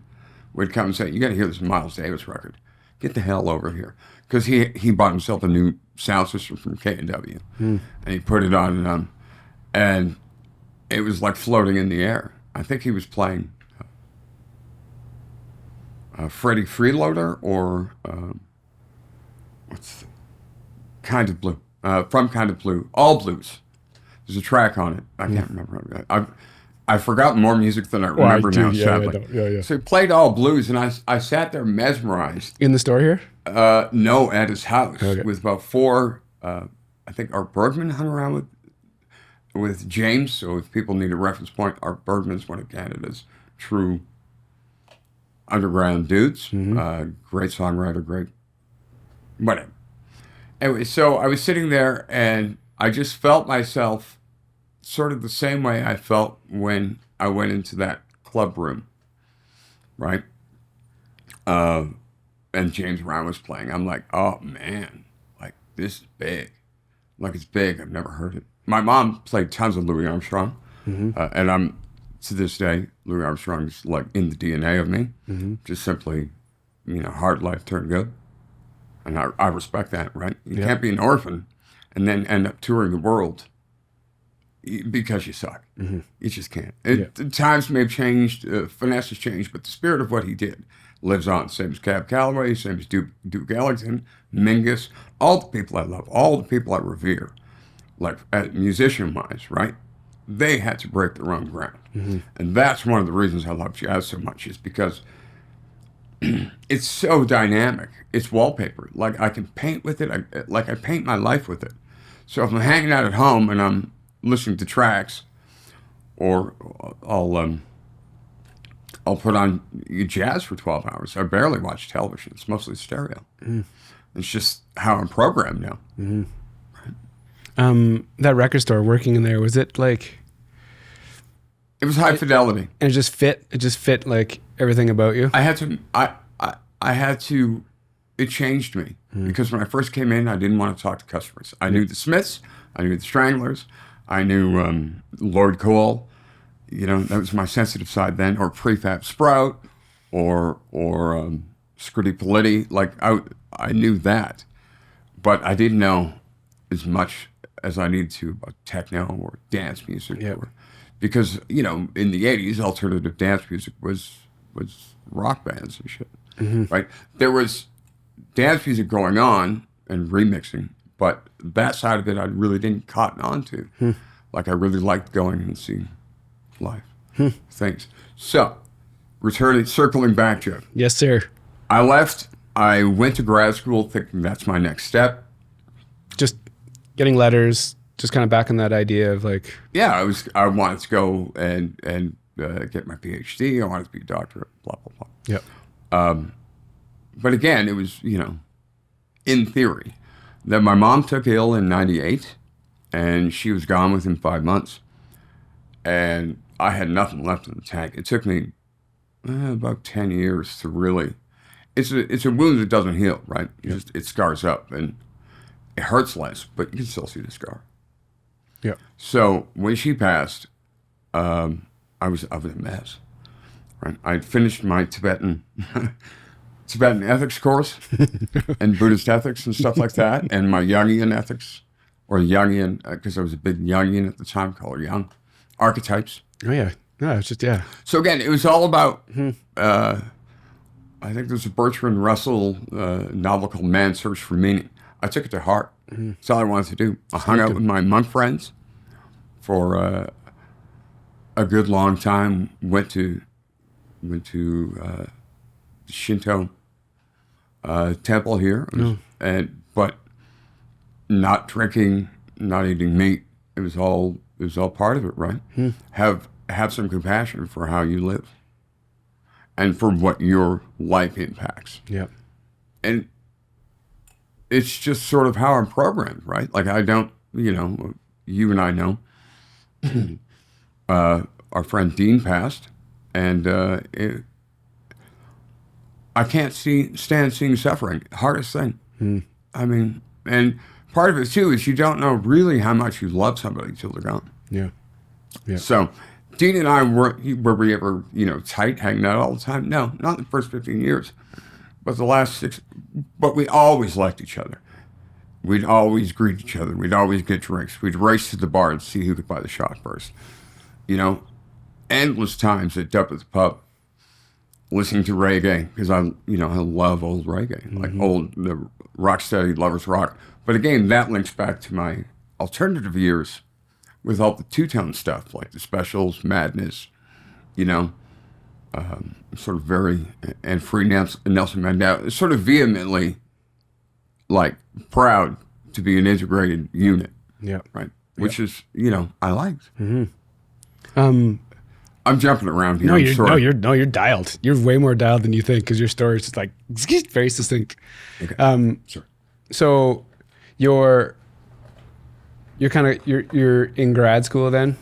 would come and say, you got to hear this Miles Davis record. Get the hell over here. Because he bought himself a new sound system from K&W. And he put it on, and it was like floating in the air. I think he was playing Freddie Freeloader or Kind of Blue. From Kind of Blue. All blues. There's a track on it. I can't remember. I forgot more music than I remember now, sadly. yeah. So he played all blues, and I sat there mesmerized. In the store here? No, at his house Okay. with about four. I think Art Bergman hung around with James. So if people need a reference point, Art Bergman's one of Canada's true underground dudes. Great songwriter, great whatever. Anyway, so I was sitting there, and I just felt myself sort of the same way I felt when I went into that club room, right? And James Brown was playing. I'm like, oh man, like this is big. Like it's big. I've never heard it. My mom played tons of Louis Armstrong, and I'm to this day, Louis Armstrong is like in the DNA of me. Just simply, hard life turned good, and I respect that. Right? You can't be an orphan and then end up touring the world because you suck. You just can't. Times may have changed, finesse has changed, but the spirit of what he did lives on. Same as Cab Calloway, same as Duke Ellington, Mingus, all the people I love, all the people I revere, like musician-wise, right? They had to break their own ground. And that's one of the reasons I love jazz so much, is because it's so dynamic. It's wallpaper. Like I can paint with it, I paint my life with it. So if I'm hanging out at home and I'm listening to tracks, or I'll put on jazz for 12 hours. I barely watch television. It's mostly stereo. It's just how I'm programmed now. That record store, working in there, was it like... It was high fidelity. And it just fit like everything about you? I had to, it changed me. Because when I first came in, I didn't want to talk to customers. I knew the Smiths, I knew the Stranglers, I knew Lord Cole. That was my sensitive side then, or Prefab Sprout, or Scritti Politti. Like I knew that, but I didn't know as much as I needed to about techno or dance music. Because in the '80s, alternative dance music was rock bands and shit, right? There was dance music going on and remixing, but that side of it I really didn't cotton on to. Like I really liked going and seeing live things. So, circling back, Jeff. Yes, sir. I left. I went to grad school thinking that's my next step. Just getting letters, just kind of back on that idea of like... Yeah, I wanted to go and get my PhD. I wanted to be a doctor, blah, blah, blah. Yep. But again, it was, in theory. Then my mom took ill in 98, and she was gone within 5 months. And I had nothing left in the tank. It took me about 10 years to really... It's a wound that doesn't heal, right? It scars up, and it hurts less, but you can still see the scar. Yeah. So when she passed, I was a mess. Right? I'd finished my Tibetan ethics course and Buddhist ethics and stuff like that, and my Jungian ethics, or Jungian, because I was a big Jungian at the time, called Jung, archetypes. Oh yeah. No, it's just, yeah. So again, it was all about, I think there's a Bertrand Russell novel called Man's Search for Meaning. I took it to heart. That's all I wanted to do. I hung out with my monk friends for a good long time. Went to the Shinto temple here, but not drinking, not eating meat. It was all part of it, right? Have some compassion for how you live and for what your life impacts. Yeah. And it's just sort of how I'm programmed, right? Like I don't, you and I know, our friend Dean passed, and I can't stand seeing suffering. Hardest thing. I mean, and part of it too is you don't know really how much you love somebody until they're gone. Yeah. Yeah. So Dean and I were we ever, tight, hanging out all the time? No, not in the first 15 years. But the last 6, but we always liked each other. We'd always greet each other. We'd always get drinks. We'd race to the bar and see who could buy the shot first. Endless times at up at the pub, listening to reggae, because I love old reggae, like the rock steady, lovers rock. But again, that links back to my alternative years with all the two-tone stuff, like the Specials, Madness, you know, sort of very, and Free Nelson Mandela, sort of vehemently, like, proud to be an integrated unit. Yeah. Right. Which is, you know, I liked. Um, I'm jumping around here. no, I'm you're sorry. you're dialed. You're way more dialed than you think because your story is just like very succinct. Okay. Sorry. So you're you're in grad school then.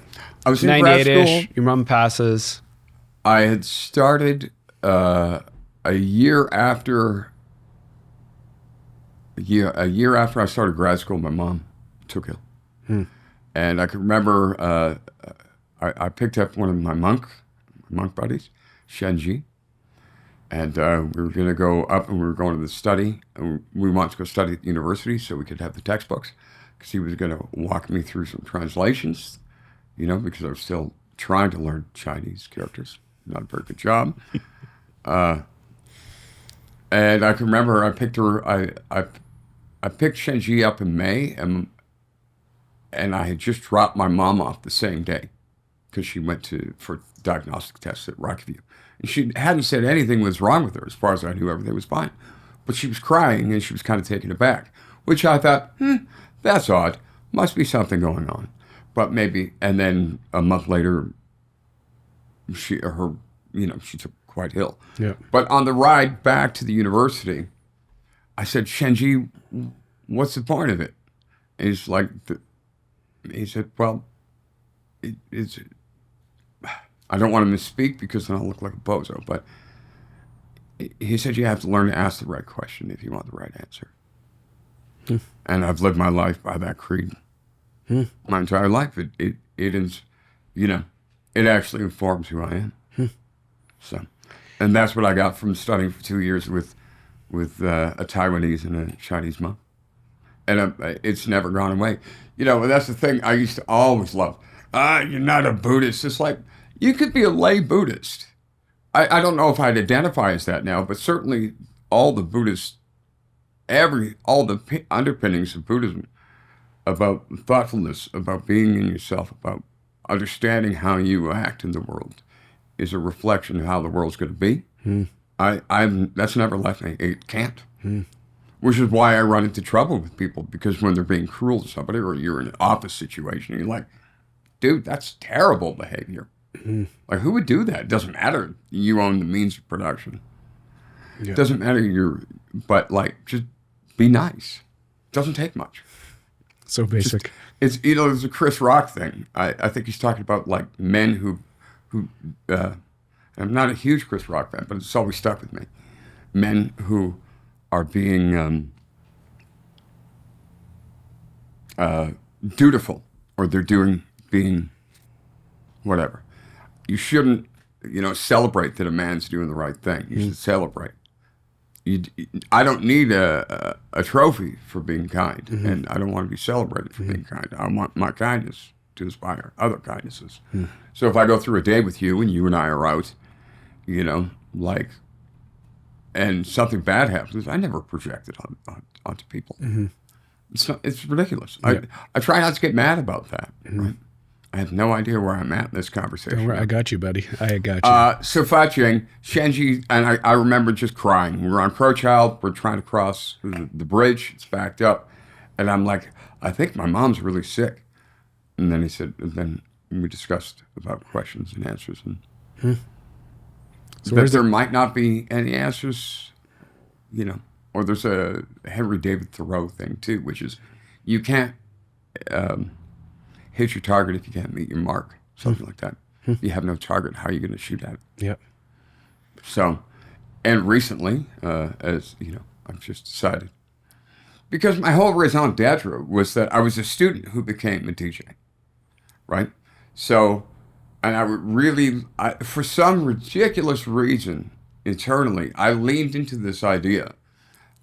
I was in grad school. 98-ish. Your mom passes. I had started a year after I started grad school. My mom took ill, and I can remember I picked up one of my monk buddies, Shenji, and we were going to go up, and we were going to the study, and we wanted to go study at the university so we could have the textbooks, because he was going to walk me through some translations, you know, because I was still trying to learn Chinese characters. Not a very good job. And I can remember I picked her. I picked Shenji up in May, and I had just dropped my mom off the same day because she went for diagnostic tests at Rockview. And she hadn't said anything was wrong with her. As far as I knew, everything was fine. But she was crying, and she was kind of taken aback, which I thought, that's odd. Must be something going on. But maybe, and then a month later, she took quite ill. Yeah. But on the ride back to the university, I said, Shenji, what's the point of it? And he's like, he said, well, it's, I don't want to misspeak because then I'll look like a bozo, but he said you have to learn to ask the right question if you want the right answer. And I've lived my life by that creed. My entire life. It is, you know, it actually informs who I am. So, and that's what I got from studying for 2 years with a Taiwanese and a Chinese monk. And it's never gone away. You know, that's the thing I used to always love. You're not a Buddhist. It's like, you could be a lay Buddhist. I don't know if I'd identify as that now, but certainly all the Buddhists, all the underpinnings of Buddhism about thoughtfulness, about being in yourself, about understanding how you act in the world is a reflection of how the world's going to be. That's never left me. It can't. Which is why I run into trouble with people, because when they're being cruel to somebody, or you're in an office situation, and you're like, dude, that's terrible behavior. Like, who would do that? It doesn't matter. You own the means of production. It doesn't matter. But like, just be nice. It doesn't take much. So basic. It's, you know, there's a Chris Rock thing. I think he's talking about like men who I'm not a huge Chris Rock fan, but it's always stuck with me. Men who are being dutiful, or they're being whatever. You shouldn't, you know, celebrate that a man's doing the right thing. You should celebrate. I don't need a trophy for being kind, and I don't want to be celebrated for being kind. I want my kindness to inspire other kindnesses. So if I go through a day with you and you and I are out, you know, like, and something bad happens, I never project it onto people. It's ridiculous. I try not to get mad about that. Right? I have no idea where I'm at in this conversation. Don't worry, I got you, buddy. I got you. So Faching, Shenji, and I remember just crying. We were on Crowchild. We're trying to cross the bridge. It's backed up. And I'm like, I think my mom's really sick. And then he said, and then we discussed about questions and answers. And So that there might not be any answers, you know. Or there's a Henry David Thoreau thing, too, which is you can't hit your target if you can't meet your mark, something like that. If you have no target, how are you going to shoot at it? Yep. So, and recently, as you know, I've just decided, because my whole raison d'etre was that I was a student who became a DJ, right? So, and I would really, for some ridiculous reason, internally, I leaned into this idea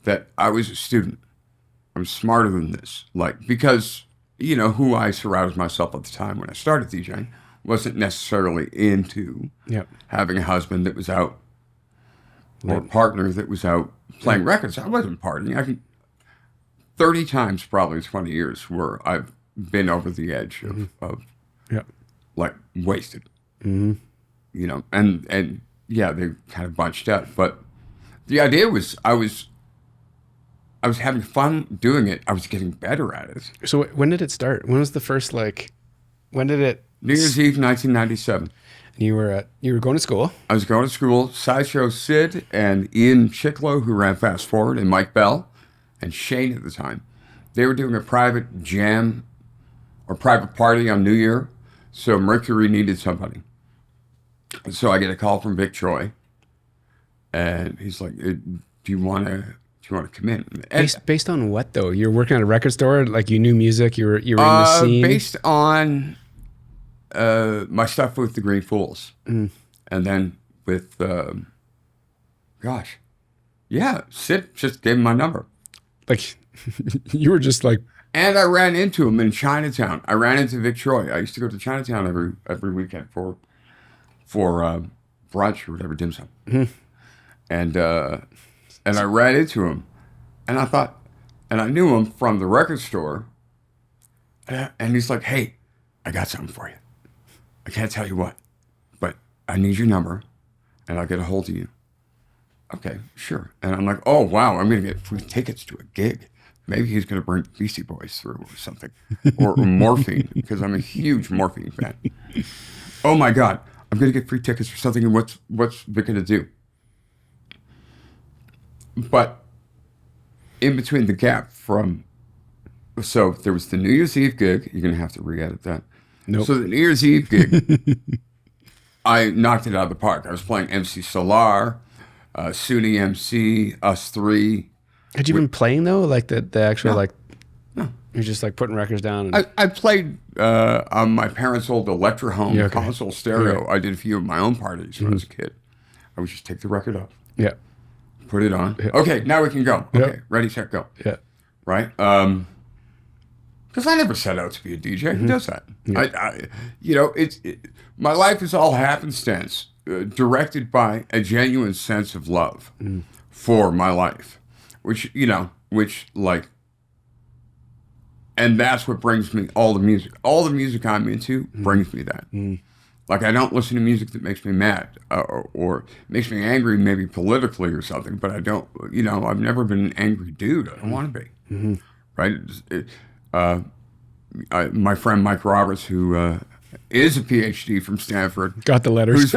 that I was a student. I'm smarter than this. Like, because, you know, who I surrounded myself at the time when I started DJing wasn't necessarily into having a husband that was out or a partner that was out playing records. I wasn't partying. 30 times, probably 20 years, where I've been over the edge of Yeah. like wasted. You know, and yeah, they kind of bunched up. But the idea was I was having fun doing it. I was getting better at it. So when did it start? When was the first when did it? New Year's Eve, 1997. You were going to school. I was going to school. Sideshow Sid and Ian Chicklow, who ran Fast Forward, and Mike Bell, and Shane at the time, they were doing a private jam or private party on New Year. So Mercury needed somebody. So I get a call from Vic Troy, and he's like, "Do you want to come in?" And, Based on what though? You're working at a record store, like you knew music. You were in the scene. Based on my stuff with the Green Fools, and then with, Sid just gave him my number. Like you were just like, And I ran into him in Chinatown. I ran into Vic Troy. I used to go to Chinatown every weekend for brunch or whatever, dim sum. And I ran into him, and I thought, and I knew him from the record store. And he's like, "Hey, I got something for you. I can't tell you what, but I need your number, and I'll get a hold of you." Okay, sure. And I'm like, "Oh wow, I'm gonna get free tickets to a gig. Maybe he's gonna bring Beastie Boys through or something, or Morphine, because I'm a huge Morphine fan. Oh my God, I'm gonna get free tickets for something. And what's Vic gonna do?" But in between the gap so there was the New Year's Eve gig. You're gonna have to re-edit that. Nope. So the New Year's Eve gig, I knocked it out of the park. I was playing MC Solar, SUNY MC, Us Three. had you been playing though? Like the actual No. like, No. you're just like putting records down. And, I played on my parents' old Electro Home Yeah, okay. console stereo. I did a few of my own parties when I was a kid. I would just take the record off, yeah, put it on. Okay, now we can go. Okay, Yeah. ready, set, go. yeah. Right? Because I never set out to be a DJ. Who does that? My life is all happenstance, directed by a genuine sense of love for my life, and that's what brings me all the music. All the music I'm into brings me that. Like, I don't listen to music that makes me mad or makes me angry, maybe politically or something, but I don't, I've never been an angry dude. I don't want to be. Right? My friend Mike Roberts, who is a PhD from Stanford, Got the letters.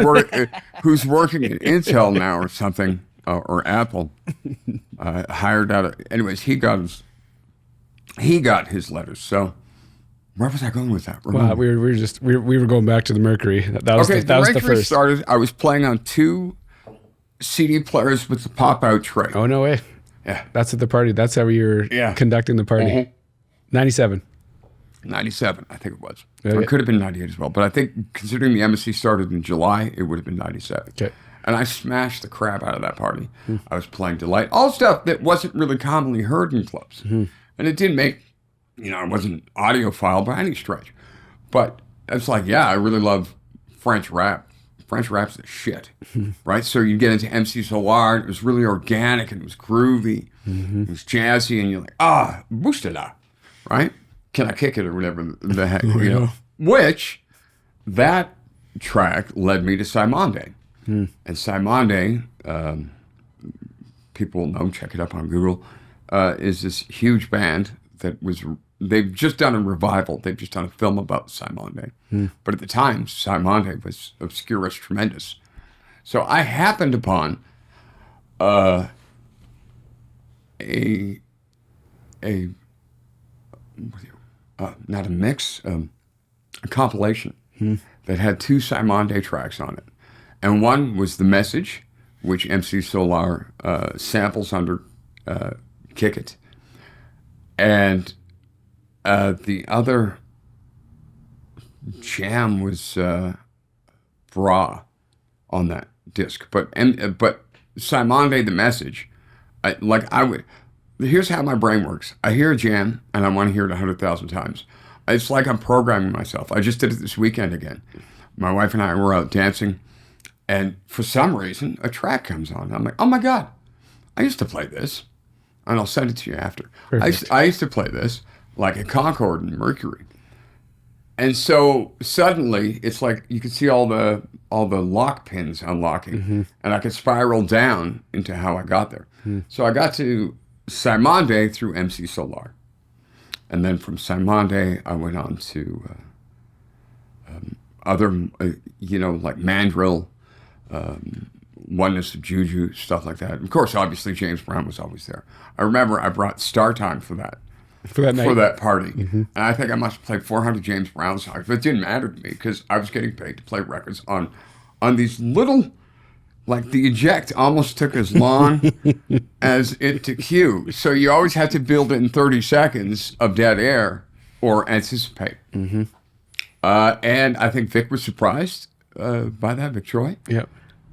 who's working at Intel now or something, or Apple, hired out of, anyways, he got his letters. So where was I going with that? Wow, we were going back to the Mercury. That was Okay, that was the Mercury first. started, I was playing on 2 CD players with the pop-out tray. Oh no way! Yeah. That's at the party. That's how you were Yeah. conducting the party. 97. 97, I think it was. Okay. Or it could have been 98 as well. But I think, considering the MSC started in July, it would have been 97. Okay. And I smashed the crap out of that party. I was playing Delight, all stuff that wasn't really commonly heard in clubs. And it didn't make, I wasn't an audiophile by any stretch. But it's like, yeah, I really love French rap. French rap's the shit, right? So you get into MC Solar, it was really organic and it was groovy, it was jazzy, and you're like, boostala, right? Can I kick it or whatever the heck, Which, that track led me to Simonde. And Simonde, people know, check it up on Google, is this huge band that they've just done a revival. They've just done a film about Simonde. But at the time, Simonde was obscure as tremendous. So I happened upon not a mix, a compilation that had 2 Simonde tracks on it. And one was The Message, which MC Solar samples under Kick It. And the other jam was Bra on that disc. But Simonde, The Message, here's how my brain works. I hear a jam, and I want to hear it 100,000 times. It's like I'm programming myself. I just did it this weekend again. My wife and I were out dancing, and for some reason, a track comes on. I'm like, oh my God, I used to play this. And I'll send it to you after. I used to play this. like a Concorde and Mercury. And so suddenly it's like you could see all the lock pins unlocking, and I could spiral down into how I got there. So I got to Simande through MC Solar, and then from Simande I went on to other, like Mandrill, Oneness of Juju, stuff like that. Of course, obviously James Brown was always there. I remember I brought Star Time for that. For that night. For that party. And I think I must have played 400 James Brown songs, but it didn't matter to me because I was getting paid to play records on these little, like the eject almost took as long as it to cue. So you always had to build in 30 seconds of dead air or anticipate. And I think Vic was surprised by that, Vic Troy. Yep.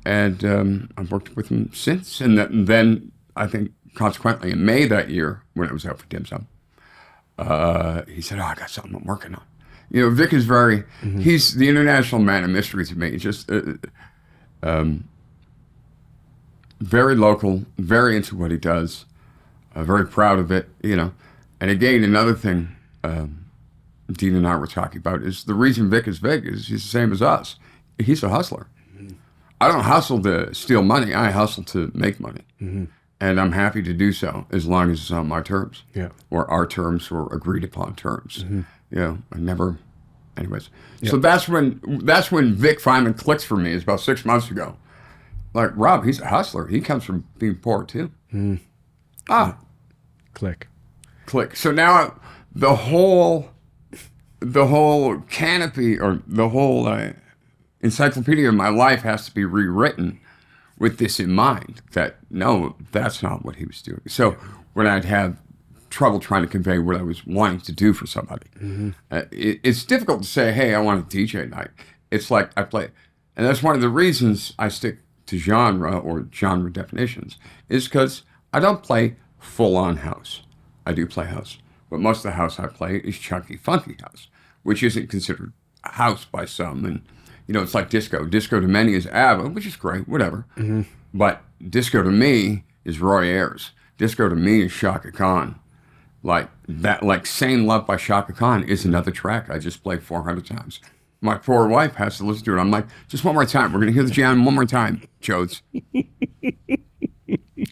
And I've worked with him since. And then I think consequently in May that year, when I was out for Dim Sum, he said, I got something I'm working on. Vic is he's the international man of mystery to me. He's just very local, very into what he does, very proud of it, And again, another thing Dean and I were talking about is the reason Vic is Vic is he's the same as us. He's a hustler. I don't hustle to steal money. I hustle to make money. And I'm happy to do so as long as it's on my terms, or our terms, or agreed upon terms. I never, anyways. So that's when Vic finally clicks for me. It's about 6 months ago. Like, Rob, he's a hustler. He comes from being poor too. Click. So now the whole canopy, or the whole encyclopedia of my life has to be rewritten with this in mind, that no, that's not what he was doing. So when I'd have trouble trying to convey what I was wanting to do for somebody, it's difficult to say, hey, I want a DJ night. It's like I play, and that's one of the reasons I stick to genre or genre definitions, is because I don't play full-on house. I do play house, but most of the house I play is chunky, funky house, which isn't considered house by some, and it's like disco. Disco to many is ABBA, which is great, whatever. But disco to me is Roy Ayers. Disco to me is Chaka Khan. Like Sane Love by Chaka Khan is another track I just played 400 times. My poor wife has to listen to it. I'm like, just one more time. We're going to hear the jam one more time, Jodes.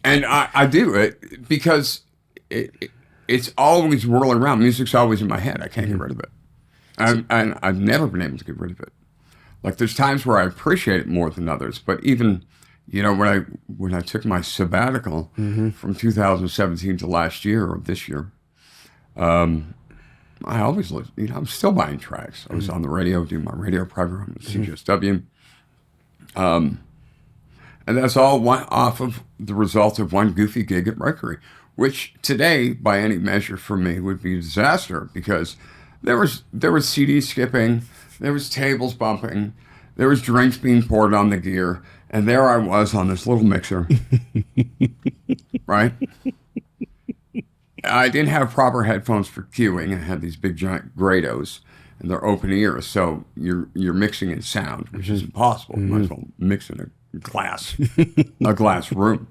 And I do it because it's always whirling around. Music's always in my head. I can't get rid of it. And I've never been able to get rid of it. Like, there's times where I appreciate it more than others, but even, when I took my sabbatical from 2017 to last year or this year, I always listen. I'm still buying tracks. I was on the radio doing my radio program at CJSW, and that's all off of the result of one goofy gig at Mercury, which today, by any measure for me, would be a disaster because there was CD skipping. There was tables bumping. There was drinks being poured on the gear. And there I was on this little mixer. Right? I didn't have proper headphones for cueing. I had these big giant Grados, and they're open ears. So you're mixing in sound, which is impossible. You might as well mix in a glass room.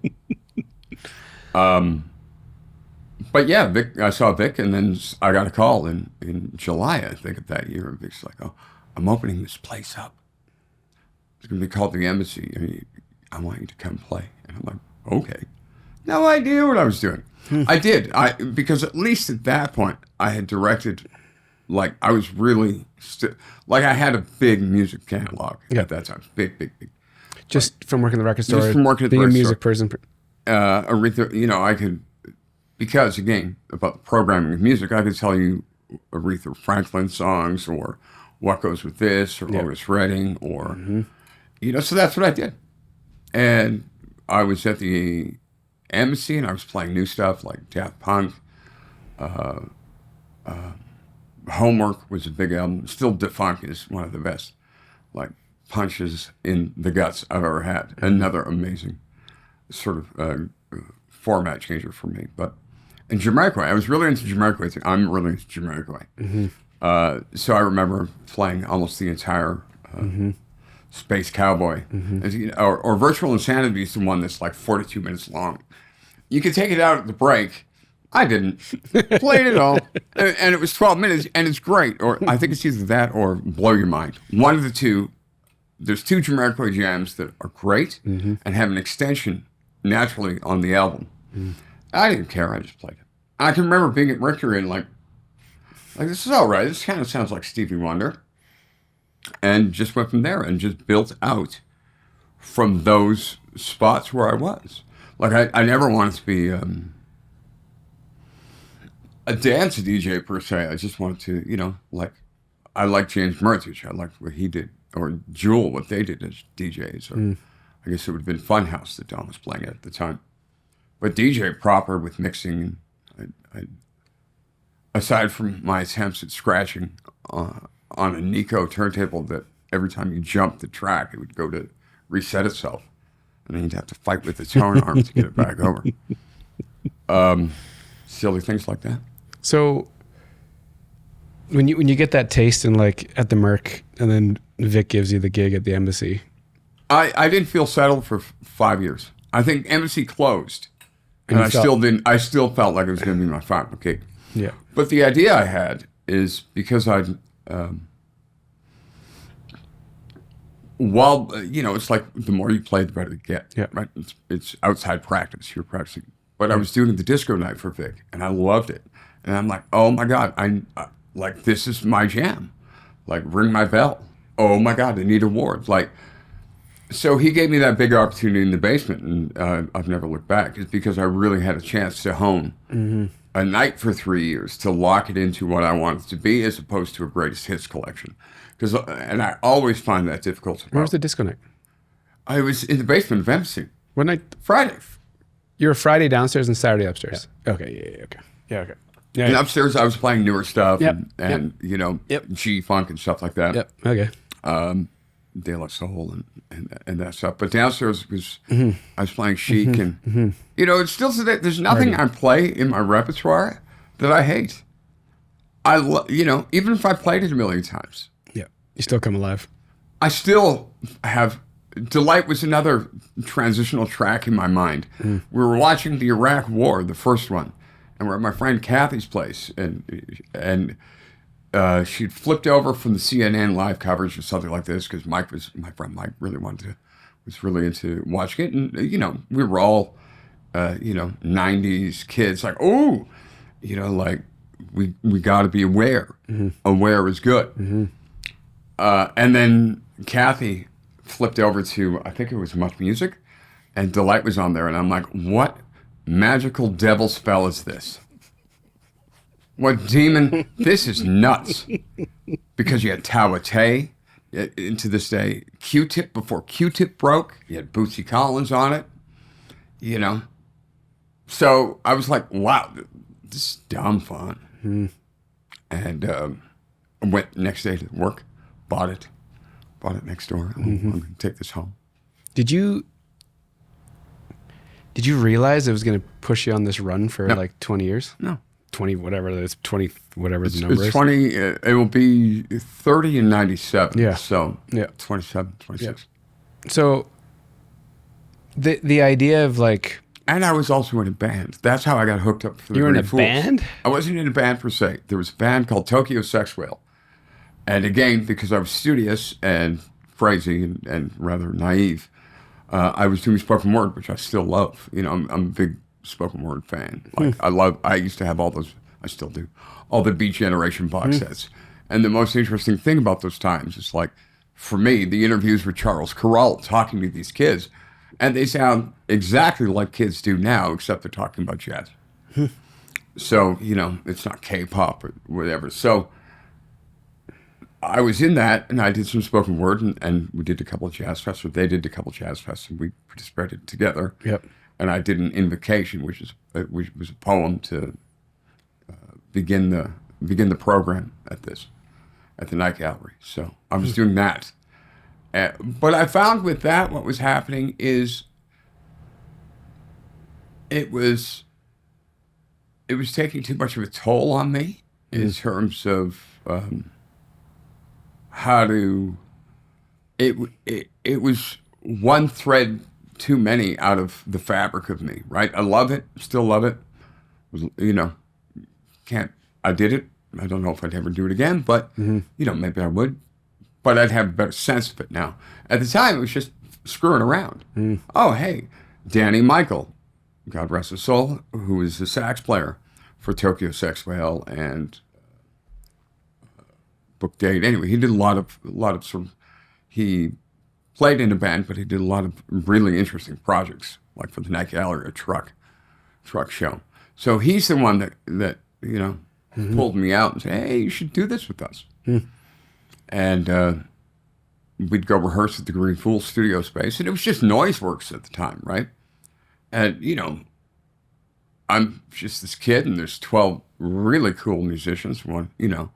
But yeah, Vic, I saw Vic, and then I got a call in July, I think, of that year. And Vic's like, oh, I'm opening this place up. It's going to be called the Embassy. I want you to come play. And I'm like, okay. No idea what I was doing. I did. Because at least at that point, I had directed, like, I was really, like, I had a big music catalog at that time. Big. Just from working at the record store, just from working at the being a record music store. person. Aretha, I could, because, again, about the programming of music, I could tell you Aretha Franklin songs, or What Goes With This, or Otis Redding, or, so that's what I did. And I was at the Embassy, and I was playing new stuff like Daft Punk. Homework was a big album. Still, Defunk is one of the best, like, punches in the guts I've ever had. Another amazing sort of format changer for me. And Jamiroquai, I was really into Jamiroquai. I'm really into Jamiroquai. So I remember playing almost the entire Space Cowboy. Or Virtual Insanity is the one that's like 42 minutes long. You could take it out at the break, I didn't. Played it all. And it was 12 minutes, and it's great. Or I think it's either that or Blow Your Mind. One of the two. There's two Jamiroquai jams that are great and have an extension naturally on the album. I didn't care. I just played it. I can remember being at Mercury and like this is all right. This kind of sounds like Stevie Wonder. And just went from there and just built out from those spots where I was. Like, I never wanted to be a dance DJ per se. I just wanted to, you know, like, I like James Murtich. I liked what he did. Or Jewel, what they did as DJs. Or I guess it would have been Funhouse that Don was playing at the time. But DJ proper with mixing, aside from my attempts at scratching on a Nico turntable that every time you jumped the track, it would go to reset itself. And then you'd have to fight with the tone arm to get it back over. Silly things like that. So when you get that taste in like at the Merc, and then Vic gives you the gig at the Embassy, I didn't feel settled for 5 years. I think Embassy closed, and I still felt like it was going to be my final gig. Yeah. But the idea I had is because I'd, you know, it's like the more you play, the better you get. Yeah. Right. It's outside practice. You're practicing. But I was doing the disco night for Vic, and I loved it. And I'm like, oh my God, like this is my jam. Like, ring my bell. Oh my God, I need awards. Like, so he gave me that big opportunity in the basement, and I've never looked back. It's because I really had a chance to hone a night for 3 years to lock it into what I wanted to be, as opposed to a greatest hits collection. And I always find that difficult. Where was the disco night? I was in the basement of Embassy. What night? Friday. You were Friday downstairs and Saturday upstairs. Yeah. Okay. Yeah. Okay. Yeah. Okay. Yeah. And upstairs, I was playing newer stuff Yep. and you know, G-funk and stuff like that. Yep. Okay. De La Soul and that stuff. But downstairs was, I was playing Chic and, you know, it's still today, there's nothing I play in my repertoire that I hate. You know, even if I played it a million times. Yeah. You still come alive. I still have, Delight was another transitional track in my mind. We were watching the Iraq War, the first one, and we're at my friend Kathy's place, and she'd flipped over from the CNN live coverage or something like this because my friend Mike was really into watching it, and you know, we were all, you know, 90s kids, like, oh, you know, like we got to be aware. Aware is good. And then Kathy flipped over to, I think it was Much Music, and Delight was on there, and I'm like, what magical devil spell is this? What demon? This is nuts. Because you had Tawate, and to this day, Q-Tip before Q-Tip broke, you had Bootsy Collins on it, you know. So I was like, wow, this is dumb fun. And I went next day to work, bought it next door. I'm going to take this home. Did you realize it was going to push you on this run for like 20 years? No. 20, whatever it is, 20, whatever the number It's is. 20, it will be 30 and 97. Yeah. So Yeah. 27, 26. So the idea of like, And I was also in a band. That's how I got hooked up for the you were in Great a Fools. band? I wasn't in a band per se. There was a band called Tokyo Sex Whale. And again, because I was studious and crazy and rather naive, I was doing spoken word, which I still love. You know, I'm a big spoken word fan. Like I used to have all those, I still do, all the Beat Generation box sets. And the most interesting thing about those times is like, for me, the interviews with Charles Corral talking to these kids, and they sound exactly like kids do now, except they're talking about jazz. So, you know, it's not K-pop or whatever. So I was in that, and I did some spoken word, and we did a couple of jazz fests, or they did a couple of jazz fests, and we participated together. Yep. And I did an invocation, which was a poem to begin the program at the Night Gallery. So I was doing that. But I found with that, what was happening is it was taking too much of a toll on me in terms of how to. It was one thread too many out of the fabric of me, right? I love it, still love it, you know, I did it. I don't know if I'd ever do it again, but, you know, maybe I would. But I'd have a better sense of it now. At the time, it was just screwing around. Oh, hey, Danny Michael, God rest his soul, who was the sax player for Tokyo Sex Whale and Book Date. Anyway, he did a lot of sort of, he played in a band, but he did a lot of really interesting projects, like for the Night Gallery, a truck show. So he's the one that you know, pulled me out and said, hey, you should do this with us. And we'd go rehearse at the Green Fool studio space, and it was just Noiseworks at the time, right? And, you know, I'm just this kid, and there's 12 really cool musicians. One, you know,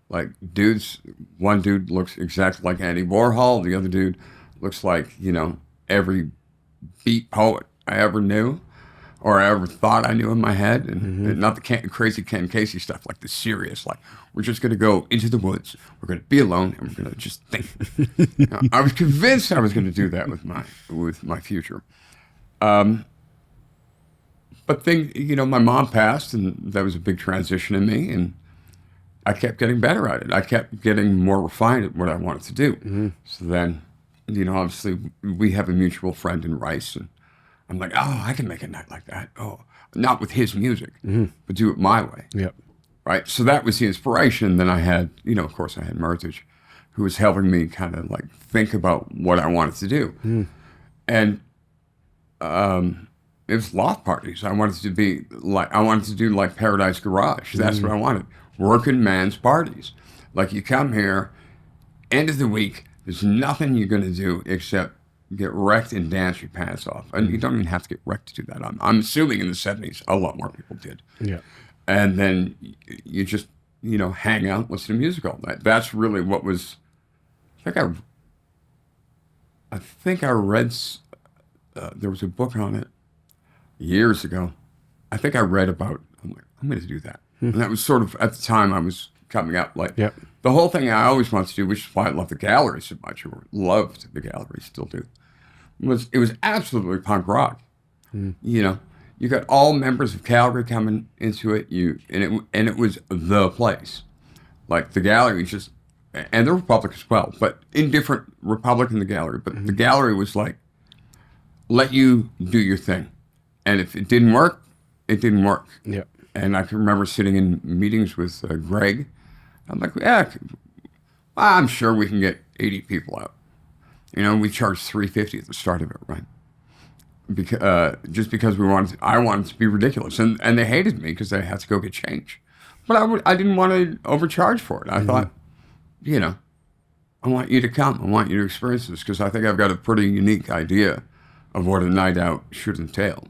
like one dude looks exactly like Andy Warhol. The other dude looks like, you know, every beat poet I ever knew or I ever thought I knew in my head. And not the crazy Ken Casey stuff, like the serious, like, we're just going to go into the woods. We're going to be alone, and we're going to just think. You know, I was convinced I was going to do that with my future. But you know, my mom passed, and that was a big transition in me, and I kept getting better at it. I kept getting more refined at what I wanted to do. So then, you know, obviously we have a mutual friend in Rice, and I'm like, oh, I can make a night like that. Oh, not with his music, but do it my way. Yep. Right. So that was the inspiration. Then I had, you know, of course I had Murtage, who was helping me kind of like think about what I wanted to do. And it was loft parties. I wanted to do like Paradise Garage. That's what I wanted. Working man's parties. Like, you come here, end of the week, there's nothing you're going to do except get wrecked and dance your pants off. And you don't even have to get wrecked to do that. I'm assuming in the 70s, a lot more people did. Yeah. And then you just, you know, hang out, listen to music all night. That's really what was, I think I read, there was a book on it years ago. I think I read about, I'm like, I'm going to do that. And that was sort of, at the time, I was coming up, like, the whole thing I always wanted to do, which is why I love the Gallery so much, or loved the Gallery, still do, it was absolutely punk rock. You know, you got all members of Calgary coming into it, and it was the place. Like, the Gallery just, and the Republic as well, but in different, Republic and the Gallery, but the Gallery was like, let you do your thing. And if it didn't work, it didn't work. Yeah. And I can remember sitting in meetings with Greg. I'm like, yeah, I'm sure we can get 80 people out. You know, we charged $350 at the start of it, right? Just because I wanted to be ridiculous, and they hated me because they had to go get change. But I didn't want to overcharge for it. I thought, you know, I want you to come. I want you to experience this because I think I've got a pretty unique idea of what a night out should entail.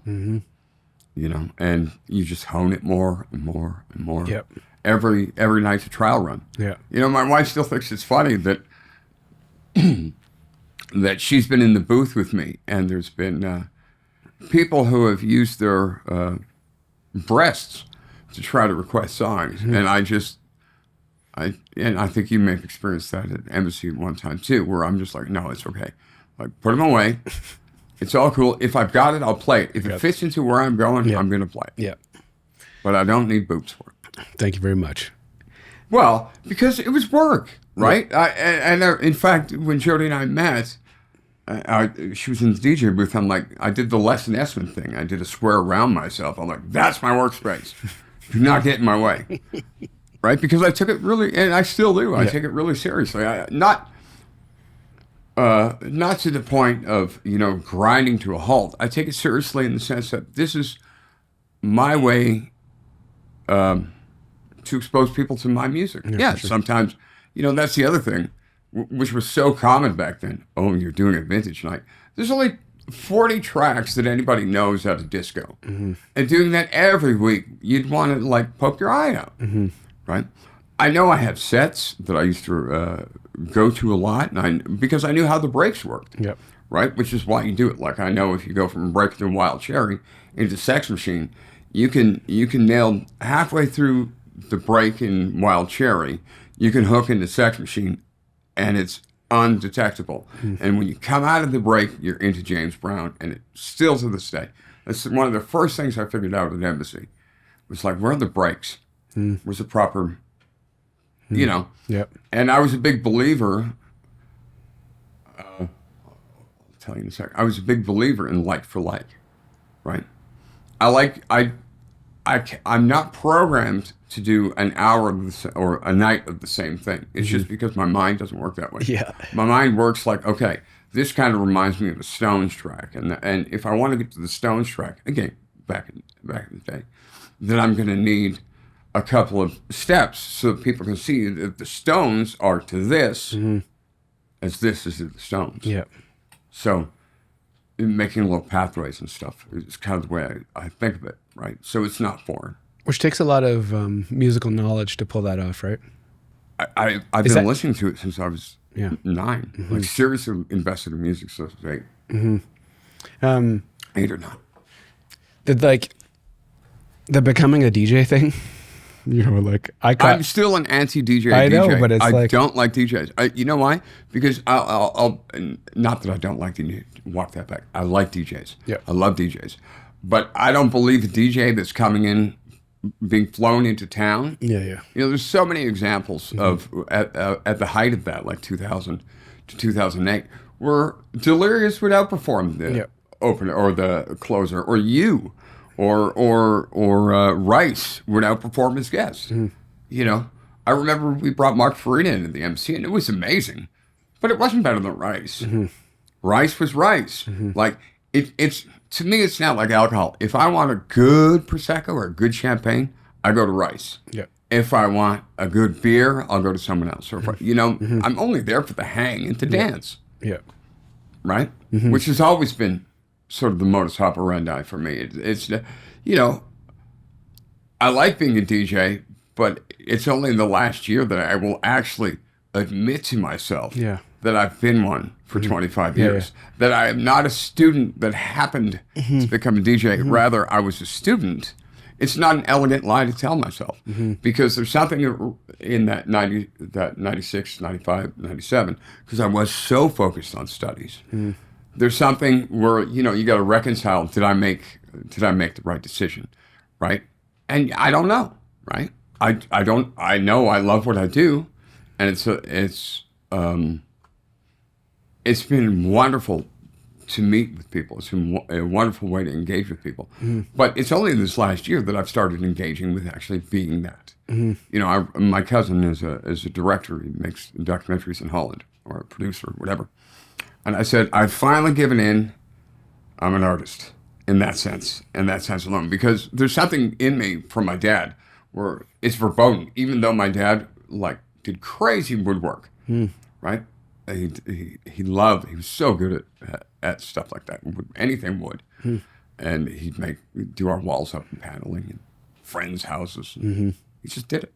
You know, and you just hone it more and more and more. Yep. Every night's a trial run. Yeah. You know, my wife still thinks it's funny that that she's been in the booth with me, and there's been people who have used their breasts to try to request songs, and I think you may have experienced that at Embassy one time too, where I'm just like, no, it's okay, like put them away. It's all cool. If I've got it, I'll play it. If it fits into where I'm going, I'm going to play it. Yeah. But I don't need boobs for it. Thank you very much. Well, because it was work, right? Yeah. In fact, when Jody and I met, she was in the DJ booth. I'm like, I did the Les Nessman thing. I did a square around myself. I'm like, that's my workspace. Do not get in my way. Right? Because I took it really, and I still do. I take it really seriously. Not to the point of, you know, grinding to a halt. I take it seriously in the sense that this is my way to expose people to my music. Yeah, sure. Sometimes, you know, that's the other thing, which was so common back then. Oh, you're doing a vintage night. There's only 40 tracks that anybody knows out of disco. And doing that every week, you'd want to, like, poke your eye out, right? I know I have sets that I used to go to a lot, because I knew how the breaks worked, right? Which is why you do it. Like, I know if you go from break to Wild Cherry into Sex Machine, you can nail halfway through the break in Wild Cherry, you can hook into Sex Machine, and it's undetectable. And when you come out of the break, you're into James Brown, and it still to this day. That's one of the first things I figured out at Embassy, was like, where are the breaks? Where's the proper, you know? Yep. And I was a big believer. I'll tell you in a second. I was a big believer in like for like, right? I'm not programmed to do an hour of or a night of the same thing. It's just because my mind doesn't work that way. Yeah. My mind works like, okay, this kind of reminds me of a Stones track, and if I want to get to the Stones track again, back in the day, then I'm going to need a couple of steps so that people can see that the Stones are to this as this is to the Stones. Yeah. So making little pathways and stuff is kind of the way I think of it, right? So it's not foreign. Which takes a lot of musical knowledge to pull that off, right? I've been listening to it since I was 9. Like seriously invested in music since I was 8. 8 or 9. Did like the becoming a DJ thing? You know, like I'm still an anti-DJ. I know, DJ. but it's I don't like DJs. You know why? Because I'll not that I don't like DJ. Walk that back. I like DJs. Yeah. I love DJs, but I don't believe a DJ that's coming in, being flown into town. Yeah. You know, there's so many examples of at the height of that, like 2000 to 2008, where Delirious would outperform the opener or the closer, or you. Or Rice would outperform his guests. You know, I remember we brought Mark Farina into the MC, and it was amazing, but it wasn't better than Rice. Rice was Rice. Like it's to me, it's not like alcohol. If I want a good prosecco or a good champagne, I go to Rice. Yeah. If I want a good beer, I'll go to someone else. Or if I'm only there for the hang and to dance. Yeah. Right, which has always been sort of the modus operandi for me. It's you know, I like being a DJ, but it's only in the last year that I will actually admit to myself that I've been one for 25 years. That I am not a student that happened to become a DJ. Rather, I was a student. It's not an elegant lie to tell myself because there's something in that 96, 95, 97, because I was so focused on studies. There's something where, you know, you got to reconcile, did I make the right decision, right? And I don't know, right? I know I love what I do, and it's been wonderful to meet with people. It's been a wonderful way to engage with people. But it's only this last year that I've started engaging with actually being that. You know, my cousin is a director. He makes documentaries in Holland, or a producer, or whatever. And I said, I've finally given in. I'm an artist in that sense alone. Because there's something in me from my dad where it's verboten. Even though my dad did crazy woodwork, right? He was so good at stuff like that. Anything wood. And he'd do our walls up and paneling and friends' houses. He just did it.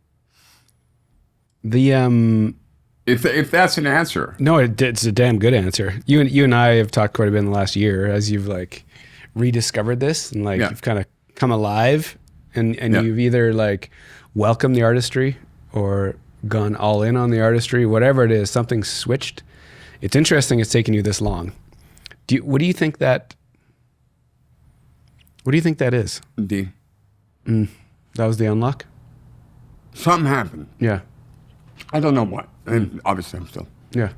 If that's an answer. No, it's a damn good answer. You and I have talked quite a bit in the last year as you've like rediscovered this and you've kind of come alive and you've either like welcomed the artistry or gone all in on the artistry, whatever it is, something switched. It's interesting it's taken you this long. What do you think that is? D. That was the unlock? Something happened. Yeah. I don't know what. And obviously I'm still. Yeah.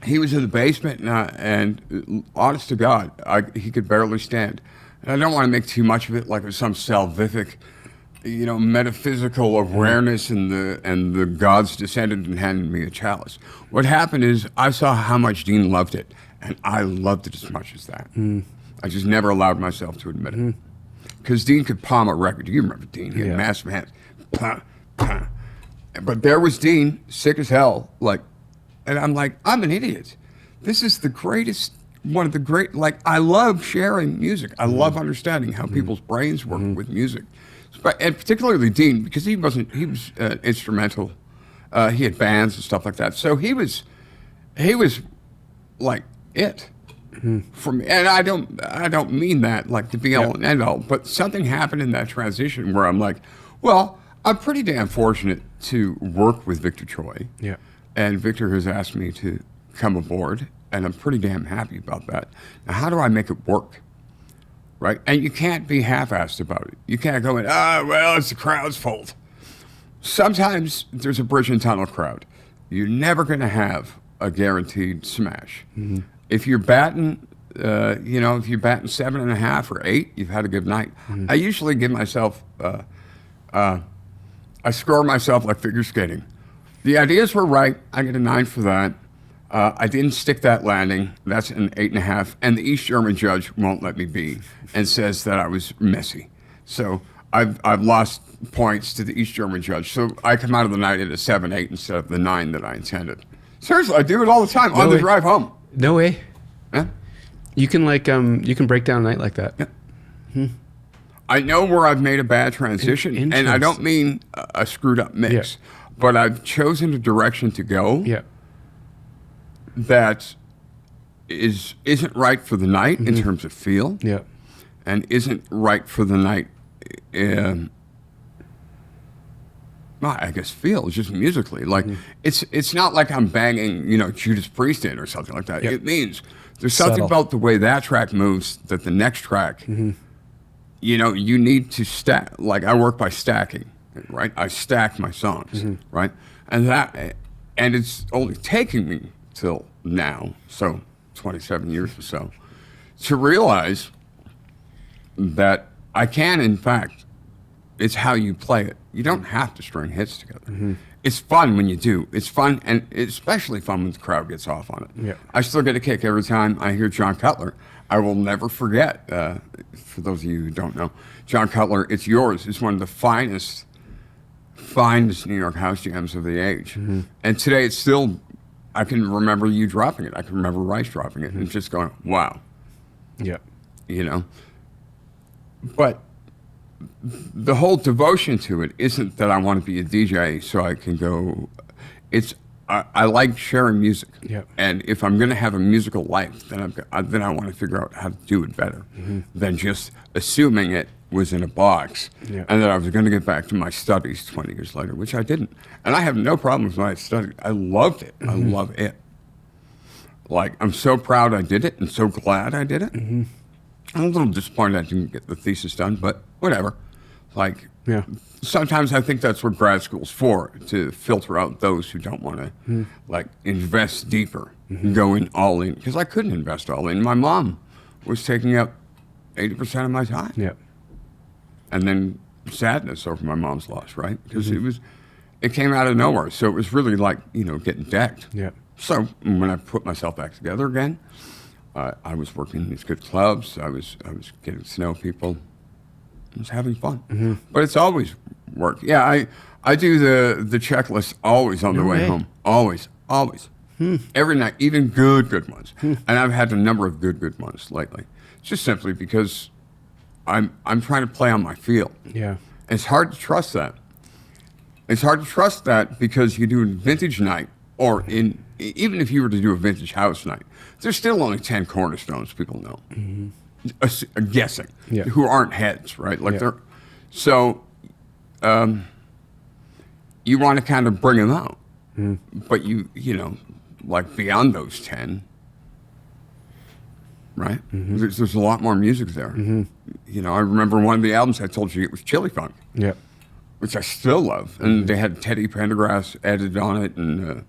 He was in the basement, and honest to God, he could barely stand. And I don't want to make too much of it like it was some salvific, you know, metaphysical awareness, and the gods descended and handed me a chalice. What happened is I saw how much Dean loved it, and I loved it as much as that. I just never allowed myself to admit it. Because Dean could palm a record. You remember Dean. He had massive hands. Pah, pah. But there was Dean, sick as hell, and I'm like, I'm an idiot. This is the greatest, one of the great, I love sharing music. I love understanding how people's brains work with music. And particularly Dean, because he was instrumental. He had bands and stuff like that. So he was like it for me. And I don't mean that to be all and end all, but something happened in that transition where I'm like, well, I'm pretty damn fortunate to work with Victor Choi. Yeah. And Victor has asked me to come aboard, and I'm pretty damn happy about that. Now, how do I make it work? right? And you can't be half-assed about it. You can't go in, well, it's the crowd's fault. Sometimes there's a bridge and tunnel crowd. You're never going to have a guaranteed smash. If you're batting, if you're batting 7.5 or 8, you've had a good night. I usually give myself, I score myself like figure skating. The ideas were right. I get a 9 for that. I didn't stick that landing. That's an 8.5. And the East German judge won't let me be and says that I was messy. So I've lost points to the East German judge. So I come out of the night at a 7-8 instead of the 9 that I intended. Seriously, I do it all the time on the drive home. No way. Yeah. You can you can break down a night like that. Yeah. I know where I've made a bad transition, and I don't mean a screwed up mix, but I've chosen a direction to go. Yeah. That isn't right for the night in terms of feel, and isn't right for the night. I guess feel just musically. Like it's not like I'm banging, Judas Priest in or something like that. Yep. It means there's something about the way that track moves that the next track, you need to stack. Like I work by stacking, right? I stack my songs, right? And it's only taking me till now, so 27 years or so, to realize that I can, in fact, it's how you play it. You don't have to string hits together. It's fun when you do. It's fun, and it's especially fun when the crowd gets off on it. Yeah. I still get a kick every time I hear John Cutler. I will never forget, for those of you who don't know, John Cutler, It's Yours is one of the finest New York house jams of the age. And today it's still, I can remember you dropping it. I can remember Rice dropping it and just going, wow. Yeah. But the whole devotion to it isn't that I want to be a DJ so I can go. It's I like sharing music, and if I'm going to have a musical life, then I want to figure out how to do it better than just assuming it was in a box, and that I was going to get back to my studies 20 years later, which I didn't. And I have no problem with my studies. I loved it. I love it. Like I'm so proud I did it, and so glad I did it. I'm a little disappointed I didn't get the thesis done, but whatever. Like, sometimes I think that's what grad school's for, to filter out those who don't want to, invest deeper, go in all in. Because I couldn't invest all in. My mom was taking up 80% of my time. Yeah. And then sadness over my mom's loss, right? Because it came out of nowhere. So it was really like, getting decked. Yeah. So when I put myself back together again, I was working in these good clubs. I was getting to know people. I was having fun. But it's always work. Yeah, I do the checklist always on the way home. Always. Every night, even good ones. And I've had a number of good ones lately. Just simply because I'm trying to play on my feel. Yeah. It's hard to trust that. It's hard to trust that because you do a vintage night, or even if you were to do a vintage house night, there's still only 10 cornerstones people know. Guessing, who aren't heads, right? So you want to kind of bring them out, but beyond those 10, right? There's a lot more music there. I remember one of the albums I told you it was Chili Funk, which I still love, and they had Teddy Pendergrass edited on it, and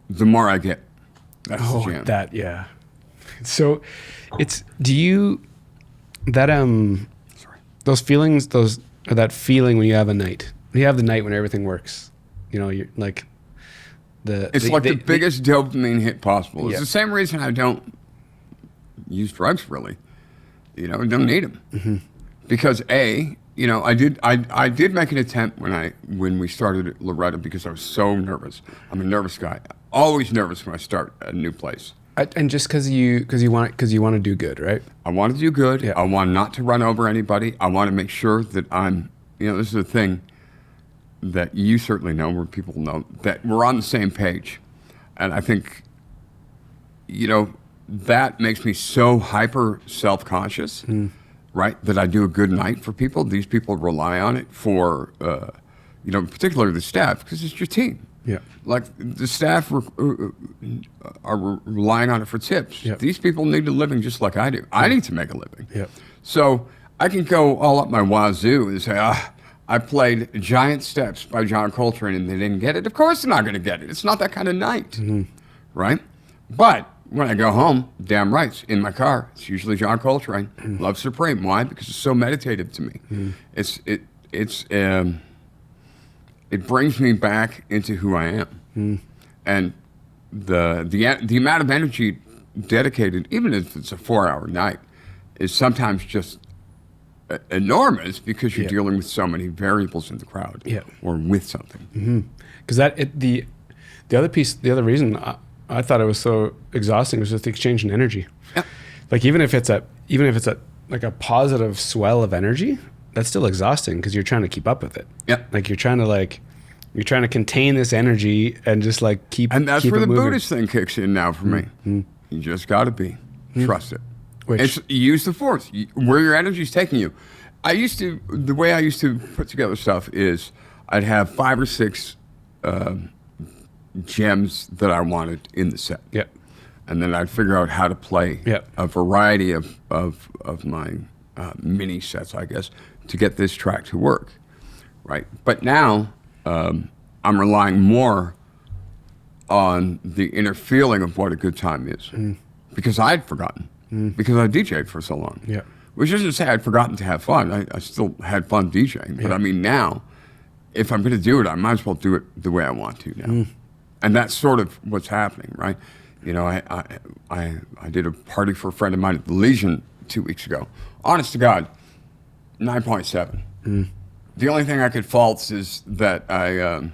The More I Get. That's the jam. So those feelings, that feeling when you have a night, you have the night when everything works, you're like the biggest dopamine hit possible. It's the same reason I don't use drugs really, I don't need them because I did make an attempt when we started at Loretta because I was so nervous. I'm a nervous guy. Always nervous when I start a new place. And just because you want to do good, right? I want to do good. I want not to run over anybody. I want to make sure that I'm. This is a thing that you certainly know, where people know that we're on the same page, and I think, that makes me so hyper self-conscious, right? That I do a good night for people. These people rely on it for, particularly the staff, because it's your team. Yeah. Like the staff are relying on it for tips. Yep. These people need a living just like I do. I need to make a living. Yep. So I can go all up my wazoo and say, I played Giant Steps by John Coltrane and they didn't get it. Of course they're not going to get it. It's not that kind of night, right? But when I go home, damn right, in my car, it's usually John Coltrane, Love Supreme. Why? Because it's so meditative to me. It brings me back into who I am, and the amount of energy dedicated, even if it's a 4-hour night, is sometimes just enormous because you're dealing with so many variables in the crowd or with something. Because the other reason I thought it was so exhausting was just the exchange in energy. Yeah. Like even if it's like a positive swell of energy, that's still exhausting because you're trying to keep up with it. Yeah. Like you're trying to contain this energy and just like keep. And that's keep where it the moving. Buddhist thing kicks in now for me. You just got to be. Trust it. Which- Use the force. Where your energy's taking you. The way I used to put together stuff is I'd have 5 or 6 gems that I wanted in the set. Yep. And then I'd figure out how to play Yep. a variety of my mini sets, I guess, to get this track to work. Right. But now I'm relying more on the inner feeling of what a good time is. Because I'd forgotten. Because I DJ'd for so long. Yeah. Which isn't to say I'd forgotten to have fun. I still had fun DJing. But I mean, now, if I'm going to do it, I might as well do it the way I want to now. And that's sort of what's happening, right? You know, I did a party for a friend of mine at the Legion 2 weeks ago. Honest to God, 9.7. The only thing I could fault is that I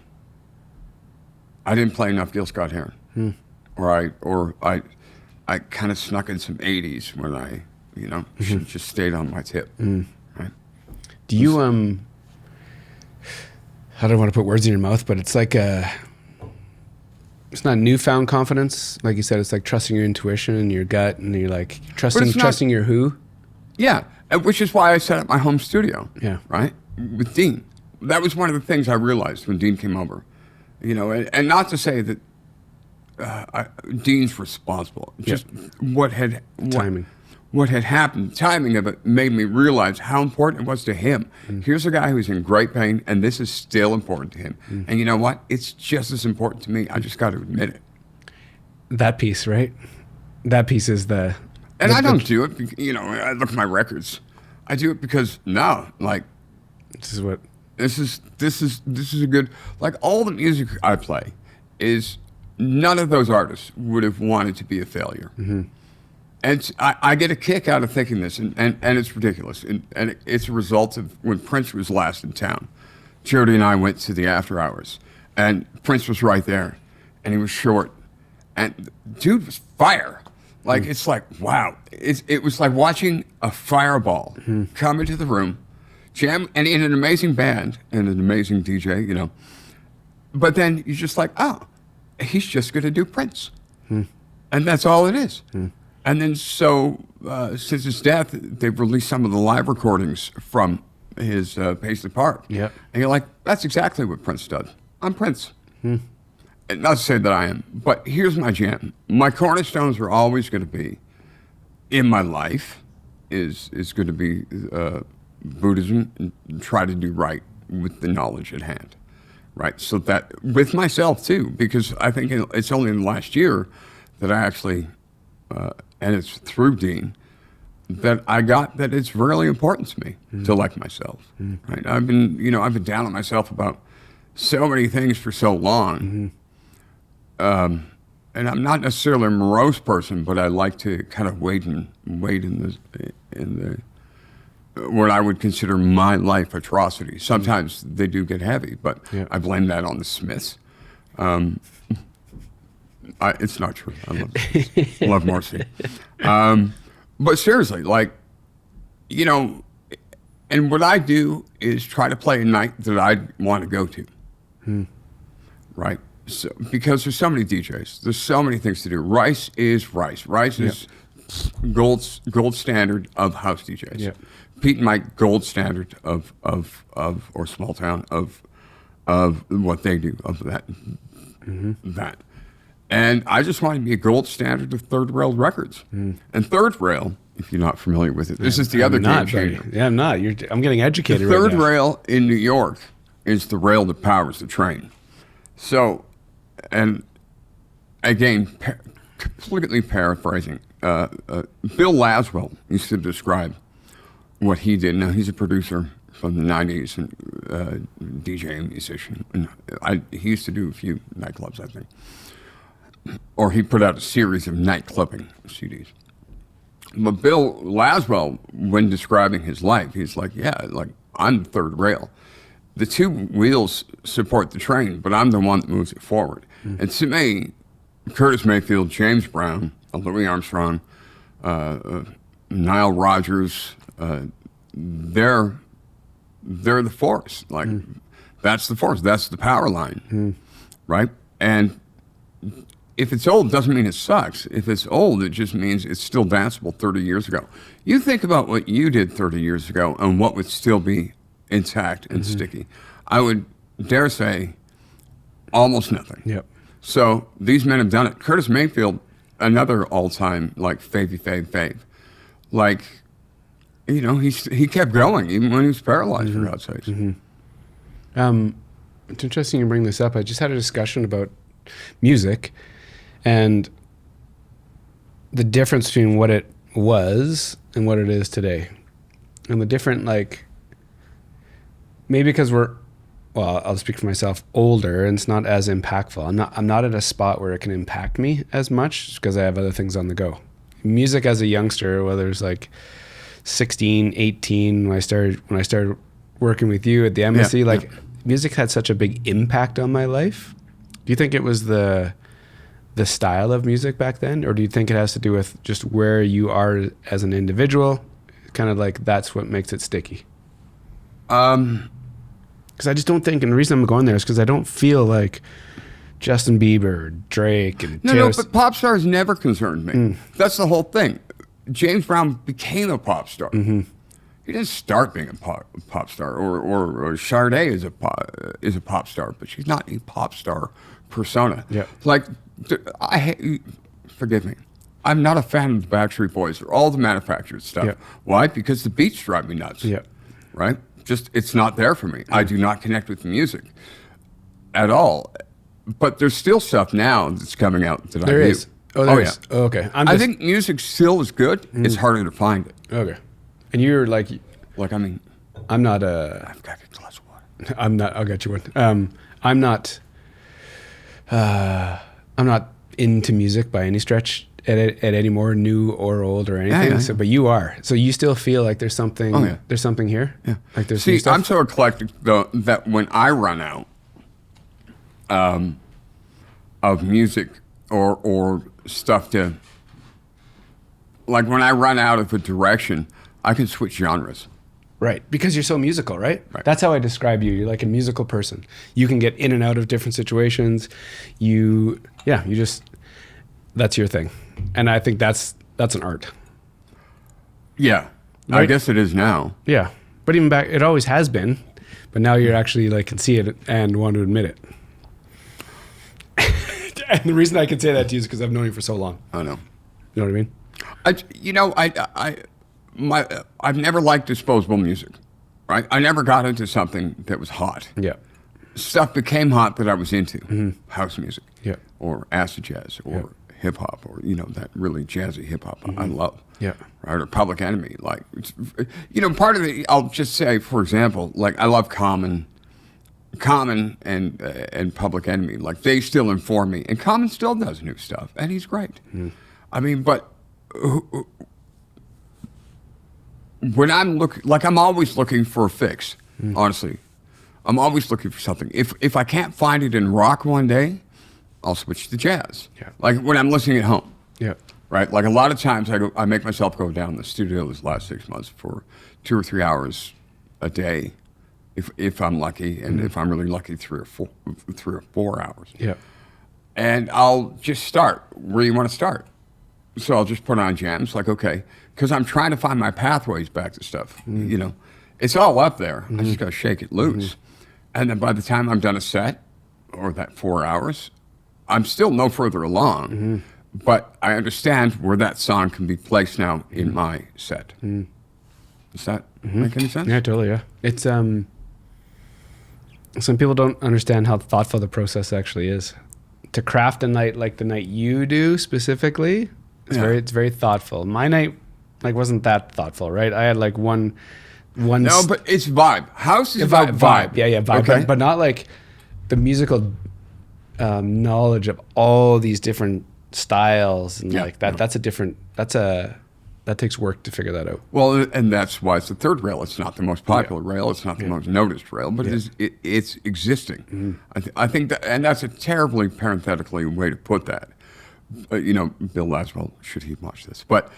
didn't play enough Gil Scott-Heron. Or I kind of snuck in some 80s when I, should have just stayed on my tip. Right? Do you I don't want to put words in your mouth, but it's like it's not newfound confidence, like you said. It's like trusting your intuition and your gut, and you're like trusting your who. Yeah, which is why I set up my home studio. Yeah. Right? With Dean. That was one of the things I realized when Dean came over. And not to say that Dean's responsible. Just Timing. What had happened, the timing of it made me realize how important it was to him. Here's a guy who's in great pain, and this is still important to him. And you know what? It's just as important to me. I just got to admit it. That piece, right? That piece is the. And I don't do it. I look at my records. I do it because This is what. This is a good. Like all the music I play is. None of those artists would have wanted to be a failure. And I get a kick out of thinking this, and it's ridiculous. And it's a result of when Prince was last in town. Jody and I went to the after hours, and Prince was right there, and he was short. And dude was fire. Like, it's like, wow. It was like watching a fireball come into the room, jam, and in an amazing band, and an amazing DJ, But then you're just like, oh, he's just going to do Prince. And that's all it is. And then since his death, they've released some of the live recordings from his Paisley Park. Yep. And you're like, that's exactly what Prince does. I'm Prince. And not to say that I am, but here's my jam. My cornerstones are always going to be, in my life, is going to be Buddhism, and try to do right with the knowledge at hand. Right, so that with myself too, because I think it's only in the last year that I actually, and it's through Dean, that I got that it's really important to me to like myself. Right, I've been down on myself about so many things for so long, and I'm not necessarily a morose person, but I like to kind of wade in the what I would consider my life atrocities. Sometimes they do get heavy, but I blame that on the Smiths. It's not true. I love Smiths. Love Morrissey. But seriously, and what I do is try to play a night that I want to go to. Right? So, because there's so many DJs. There's so many things to do. Rice is Rice. Rice is gold standard of house DJs. Yep. Pete and Mike, gold standard of or Small Town of what they do, of that. And I just wanted to be a gold standard of third rail records. And third rail, if you're not familiar with it, this is the other game Not, changer. buddy. Yeah, I'm not. I'm getting The educated third right now. rail in New York is the rail that powers the train. So, and again, completely paraphrasing, Bill Laswell used to describe what he did. Now, he's a producer from the 90s and DJ and musician. And he used to do a few nightclubs, I think. Or he put out a series of night clubbing CDs. But Bill Laswell, when describing his life, he's like, yeah, like I'm the third rail. The two wheels support the train, but I'm the one that moves it forward. And to me, Curtis Mayfield, James Brown, Louis Armstrong, Nile Rodgers, they're the force. Like that's the force. That's the power line, right? And if it's old, doesn't mean it sucks. If it's old, it just means it's still danceable 30 years ago. You think about what you did 30 years ago and what would still be intact and sticky. I would dare say almost nothing. Yep. So these men have done it. Curtis Mayfield, another all-time like fave. Like, you know, he kept going even when he was paralyzed, for God's sakes. It's interesting you bring this up. I just had a discussion about music and the difference between what it was and what it is today. And the different, like, maybe because I'll speak for myself, older, and it's not as impactful. I'm not at a spot where it can impact me as much because I have other things on the go. Music as a youngster, whether it's like 16, 18, when I started working with you at the embassy, music had such a big impact on my life. Do you think it was the style of music back then, or do you think it has to do with just where you are as an individual? Kind of like that's what makes it sticky. Because I just don't think, and the reason I'm going there is because I don't feel like Justin Bieber, Drake, and No, but pop stars never concerned me. That's the whole thing. James Brown became a pop star. He didn't start being a pop star, or Sade is a pop star, but she's not a pop star persona. Yeah. Like, forgive me, I'm not a fan of the Backstreet Boys or all the manufactured stuff. Yeah. Why? Because the beats drive me nuts. Yeah. Right? Just, it's not there for me. I do not connect with the music at all. But there's still stuff now that's coming out that There I is. do. Oh, there is. Oh, okay. I think music still is good. It's harder to find it. Okay. And you're like, I mean, I'm not I've got a glass of water. I'm not. I'll get you one. I'm not into music by any stretch at any more new or old or anything. Yeah. So, but you are. So you still feel like there's something. Oh, yeah. There's something here. Yeah. Like there's new See, stuff? I'm so eclectic though that when I run out of music or stuff to, like when I run out of a direction, I can switch genres. Right, because you're so musical, right? Right. That's how I describe you. You're like a musical person. You can get in and out of different situations. That's your thing, and I think that's an art. Yeah, I Right. guess it is now. Yeah, but even back, it always has been, but now you're actually like can see it and want to admit it. And the reason I can say that to you is because I've known you for so long. I know. You know what I mean? I've never liked disposable music, right? I never got into something that was hot. Yeah. Stuff became hot that I was into. House music. Yeah. Or acid jazz or hip hop or, that really jazzy hip hop I love. Yeah. Right? Or Public Enemy. Like, part of it, I'll just say, for example, like I love Common and Public Enemy. Like they still inform me. And Common still does new stuff. And he's great. I mean, but when I'm I'm always looking for a fix, honestly. I'm always looking for something. If I can't find it in rock one day, I'll switch to jazz. Yeah. Like when I'm listening at home. Yeah. Right? Like a lot of times I make myself go down to the studio this last 6 months for 2 or 3 hours a day, if I'm lucky, and if I'm really lucky, 3 or 4 hours. Yeah. And I'll just start where you want to start. So I'll just put on jams, like, okay, because I'm trying to find my pathways back to stuff. It's all up there. I just got to shake it loose. And then by the time I'm done a set, or that 4 hours, I'm still no further along, but I understand where that song can be placed now in my set. Does that make any sense? Yeah, totally. Yeah, it's some people don't understand how thoughtful the process actually is. To craft a night like the night you do specifically, it's very thoughtful. My night wasn't that thoughtful, right? I had like one. No, but it's vibe. House is about vibe. Yeah, vibe. Okay. But not like the musical knowledge of all these different styles and like that. That takes work to figure that out. Well, and that's why it's the third rail. It's not the most popular rail. It's not the most noticed rail, but it's existing. I think that, and that's a terribly parenthetically way to put that. You know, Bill Laswell, should he watch this? But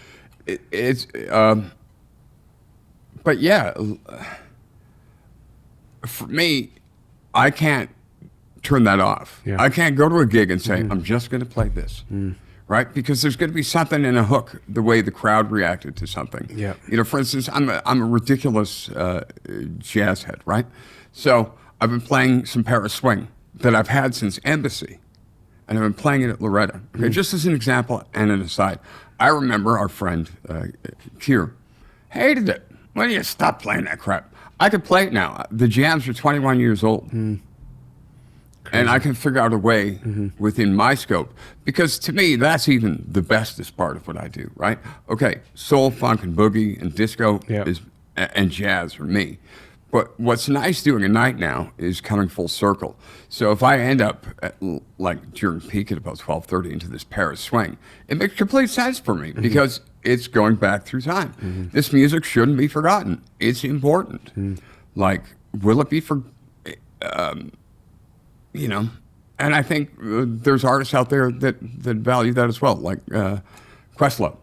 but yeah, for me, I can't turn that off. Yeah. I can't go to a gig and say, I'm just going to play this. Right? Because there's going to be something in a hook, the way the crowd reacted to something. Yeah. You know, for instance, I'm a ridiculous jazz head, right? So I've been playing some Paris Swing that I've had since Embassy, and I've been playing it at Loretta. Okay, just as an example and an aside, I remember our friend Kier hated it. Why don't you stop playing that crap? I could play it now. The jams are 21 years old. And I can figure out a way within my scope. Because to me, that's even the bestest part of what I do, right? Okay, soul, funk, and boogie, and disco and jazz are me. But what's nice doing a night now is coming full circle. So if I end up at, like during peak at about 12:30 into this Paris Swing, it makes complete sense for me because it's going back through time. This music shouldn't be forgotten. It's important. Like, will it be for... you know, and I think there's artists out there that value that as well, like Questlove,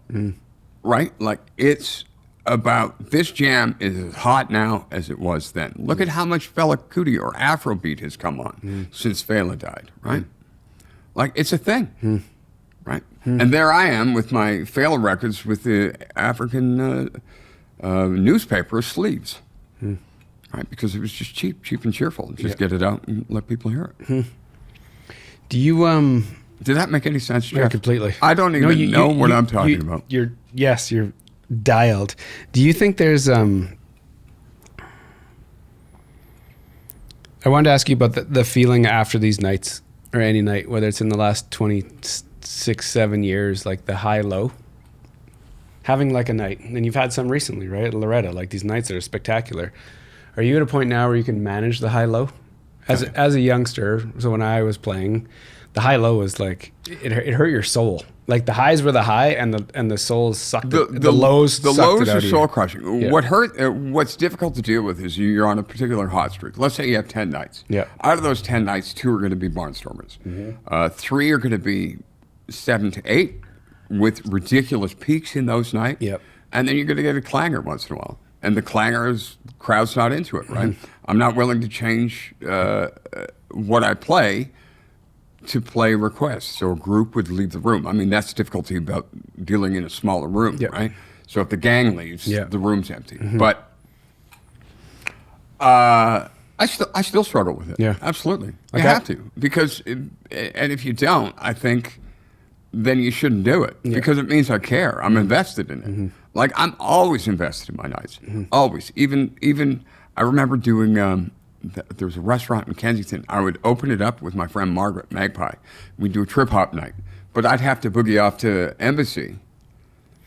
right? Like, it's about, this jam is as hot now as it was then. Look at how much Fela Kuti or Afrobeat has come on since Fela died, right? Like, it's a thing, right? And there I am with my Fela records with the African newspaper sleeves. Right, because it was just cheap and cheerful. Just get it out and let people hear it. Do you Did that make any sense, Jeff? Yeah, completely. I don't even know what I'm talking about. You're dialed. Do you think there's I wanted to ask you about the feeling after these nights or any night, whether it's in the last 26-7 years, like the high low. Having like a night, and you've had some recently, right? At Loretta, like these nights that are spectacular. Are you at a point now where you can manage the high low? As a youngster, so when I was playing, the high low was like it hurt your soul. Like the highs were the high, and the souls sucked it. The lows. The sucked lows it out are of you. soul crushing. Yeah. What's difficult to deal with is you're on a particular hot streak. Let's say you have 10 nights. Yeah. Out of those 10 nights, 2 are going to be barnstormers. 3 are going to be 7 to 8 with ridiculous peaks in those nights. Yep. And then you're going to get a clanger once in a while. And the clanger is, crowd's not into it, right? I'm not willing to change what I play to play requests. So a group would leave the room. I mean, that's the difficulty about dealing in a smaller room, right? So if the gang leaves, the room's empty. But I still struggle with it. Yeah. Absolutely. You have to. Because, and if you don't, I think then you shouldn't do it. Because it means I care. I'm invested in it. Like, I'm always invested in my nights. Always. Even I remember doing, there was a restaurant in Kensington. I would open it up with my friend Margaret Magpie. We'd do a trip hop night. But I'd have to boogie off to Embassy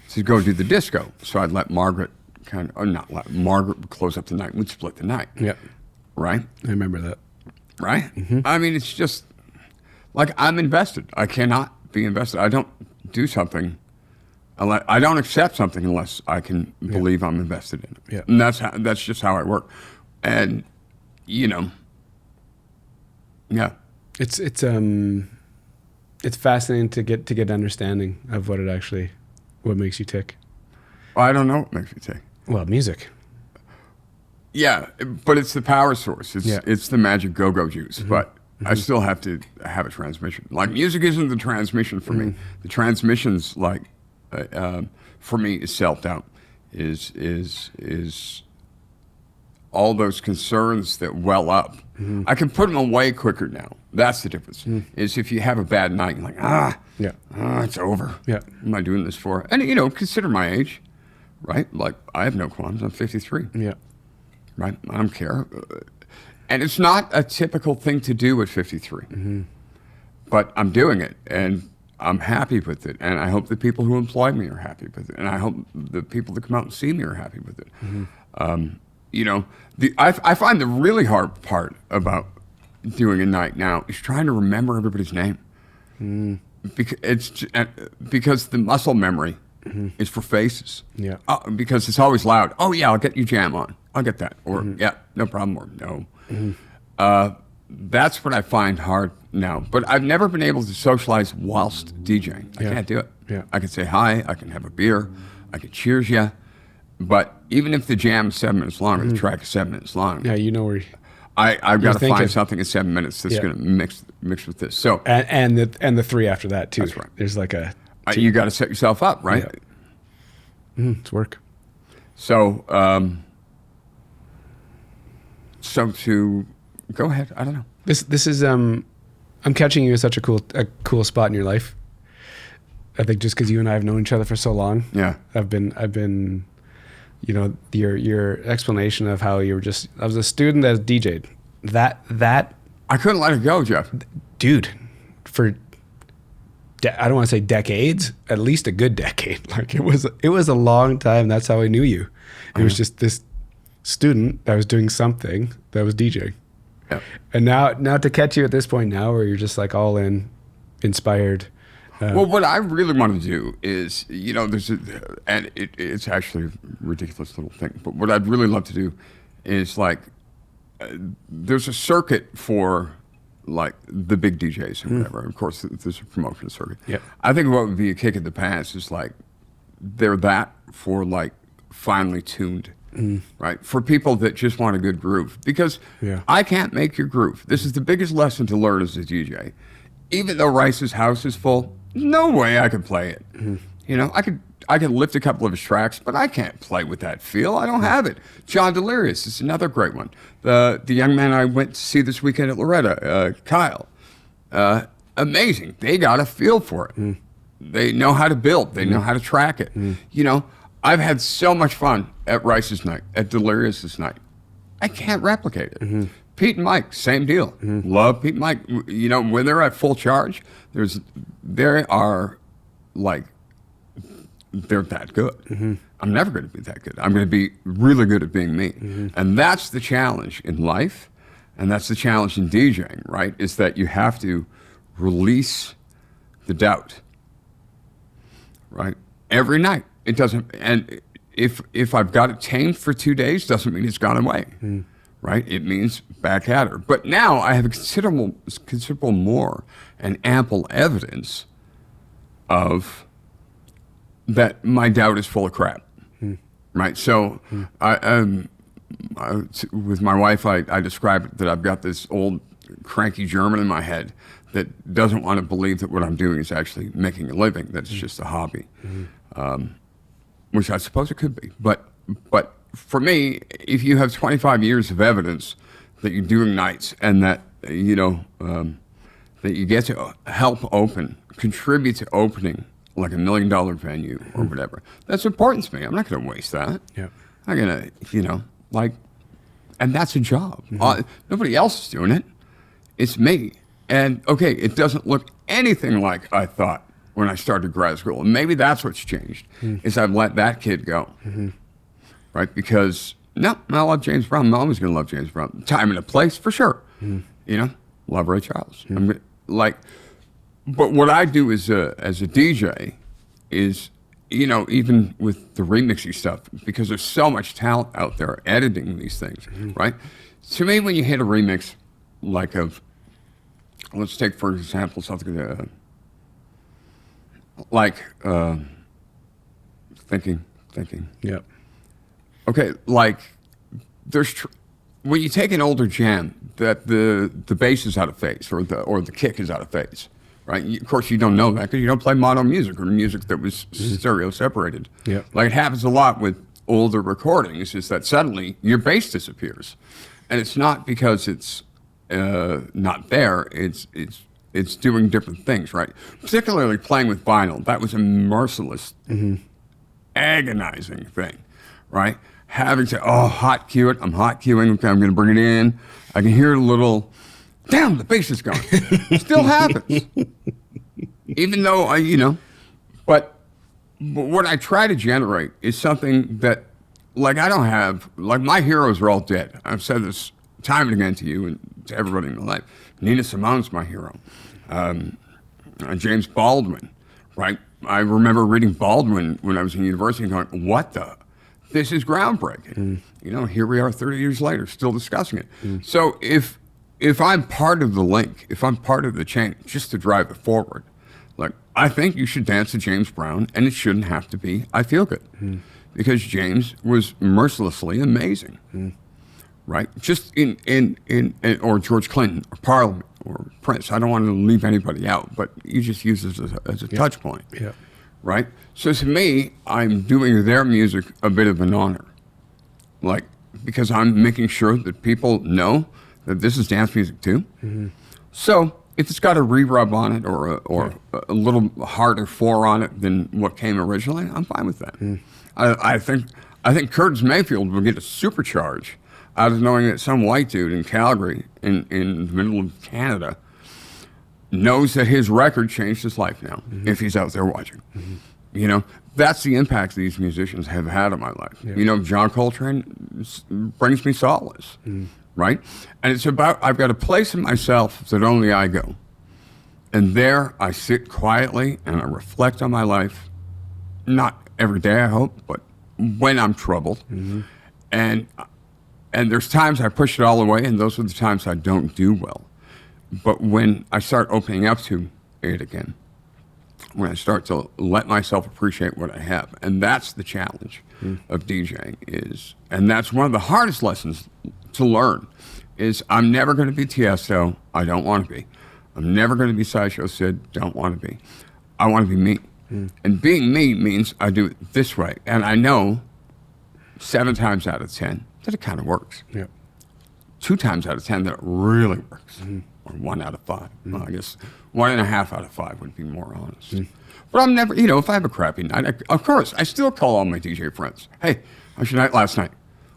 to go do the disco. So I'd let Margaret Margaret would close up the night. We'd split the night. Yeah. Right? I remember that. Right? I mean, it's just, like, I'm invested. I cannot be invested. I don't do something. I don't accept something unless I can believe I'm invested in it. Yeah. And that's just how I work. And, you know, It's fascinating to get understanding of what makes you tick. I don't know what makes me tick. Well, music. Yeah, but it's the power source. It's the magic go-go juice. But I still have to have a transmission. Like, music isn't the transmission for me. The transmission's like, for me, is self-doubt. Is all those concerns that well up. I can put them away quicker now. That's the difference. Is if you have a bad night, you're like, it's over. Yeah. What am I doing this for? And consider my age, right? Like I have no qualms. I'm 53. Yeah. Right? I don't care. And it's not a typical thing to do at 53. But I'm doing it, and I'm happy with it. And I hope the people who employ me are happy with it. And I hope the people that come out and see me are happy with it. I find the really hard part about doing a night now is trying to remember everybody's name. Because the muscle memory is for faces. Yeah. Because it's always loud. Oh, yeah, I'll get you jam on. I'll get that. Or, yeah, no problem. Or, no. That's what I find hard now. But I've never been able to socialize whilst DJing. I can't do it. Yeah. I can say hi. I can have a beer. I can cheers you. But even if the jam is 7 minutes long or the track is 7 minutes long, Yeah, you know where. I've got to thinking. find something in 7 minutes that's going to mix with this. So And the three after that too. That's right. There's like a. you got to set yourself up, right? It's work. So to go ahead. I don't know. This is I'm catching you at such a cool spot in your life. I think just because you and I have known each other for so long. Yeah. I've been, your explanation of how you were I was a student that DJ'd. That I couldn't let it go, Jeff. dude, for I don't want to say decades, at least a good decade. Like it was a long time. That's how I knew you. It was just this student that was doing something that was DJing. Yeah. And now to catch you at this point now where you're just like all in, inspired. Well, what I really want to do is, it's actually a ridiculous little thing, but what I'd really love to do is there's a circuit for like the big DJs and whatever. Of course, there's a promotion circuit. Yep. I think what would be a kick in the pants is like they're that for like finely tuned, right? For people that just want a good groove, because I can't make your groove. This is the biggest lesson to learn as a DJ. Even though Rice's house is full, no way I could play it. I could lift a couple of his tracks, but I can't play with that feel. I don't have it. John Delirious is another great one. The young man I went to see this weekend at Loretta, Kyle, amazing. They got a feel for it. They know how to build. They know how to track it. I've had so much fun at Rice's night, at Delirious's night. I can't replicate it. Pete and Mike, same deal. Love Pete and Mike. When they're at full charge, they're that good. I'm never going to be that good. I'm going to be really good at being me. And that's the challenge in life, and that's the challenge in DJing, right? Is that you have to release the doubt, right? Every night. It doesn't, and if I've got it tamed for 2 days, doesn't mean it's gone away. Right? It means back at her. But now I have considerable more and ample evidence of that my doubt is full of crap. Right? So with my wife, I describe that I've got this old cranky German in my head that doesn't want to believe that what I'm doing is actually making a living. That's just a hobby, which I suppose it could be. But for me, if you have 25 years of evidence that you're doing nights and that, that you get to help contribute to opening like $1 million venue or whatever, that's important to me. I'm not going to waste that. Yeah. I'm going to, and that's a job. Nobody else is doing it. It's me. And okay, it doesn't look anything like I thought when I started grad school. And maybe that's what's changed, is I've let that kid go. Right? Because, I love James Brown. I'm always going to love James Brown. Time and a place, for sure. Love Ray Charles. But what I do as a DJ is, even with the remixing stuff, because there's so much talent out there editing these things, right? To me, when you hit a remix, let's take, for example, something thinking. Yeah. Okay, when you take an older jam that the bass is out of phase or the kick is out of phase, right? Of course, you don't know that because you don't play mono music or music that was stereo separated. Yeah. Like it happens a lot with older recordings is that suddenly your bass disappears, and it's not because it's not there. It's doing different things, right? Particularly playing with vinyl, that was a merciless, agonizing thing, right? Having to hot cue it. I'm hot cueing. Okay, I'm going to bring it in. I can hear a little. Damn, the bass is gone. Still happens, even though But what I try to generate is something that, like, I don't have. Like, my heroes are all dead. I've said this time and again to you and to everybody in my life. Nina Simone's my hero. James Baldwin, right? I remember reading Baldwin when I was in university and going, what the? This is groundbreaking. Here we are 30 years later, still discussing it. So if I'm part of the link, if I'm part of the chain, just to drive it forward, like, I think you should dance to James Brown, and it shouldn't have to be I Feel Good. Because James was mercilessly amazing. Right? Just or George Clinton, or Parliament, or Prince. I don't want to leave anybody out, but you just use it as a touch point. Yeah. Right? So to me, I'm doing their music a bit of an honor. Like, because I'm making sure that people know that this is dance music too. So if it's got a re-rub on it or a little harder 4 on it than what came originally, I'm fine with that. I think Curtis Mayfield will get a supercharge out of knowing that some white dude in Calgary, in the middle of Canada, knows that his record changed his life now, if he's out there watching. That's the impact these musicians have had on my life. Yeah. John Coltrane brings me solace, right? And it's about, I've got a place in myself that only I go. And there I sit quietly and I reflect on my life, not every day, I hope, but when I'm troubled. And there's times I push it all away, and those are the times I don't do well. But when I start opening up to it again, when I start to let myself appreciate what I have, and that's the challenge of DJing and that's one of the hardest lessons to learn, is I'm never going to be Tiesto. I don't want to be. I'm never going to be Sideshow Sid. Don't want to be. I want to be me. And being me means I do it this way. And I know 7 times out of 10 that it kind of works. 2 times out of 10 that it really works. Or 1 out of 5. Well, I guess 1.5 out of 5 would be more honest. But I'm never, if I have a crappy night, of course, I still call all my DJ friends. Hey, how's your night last night?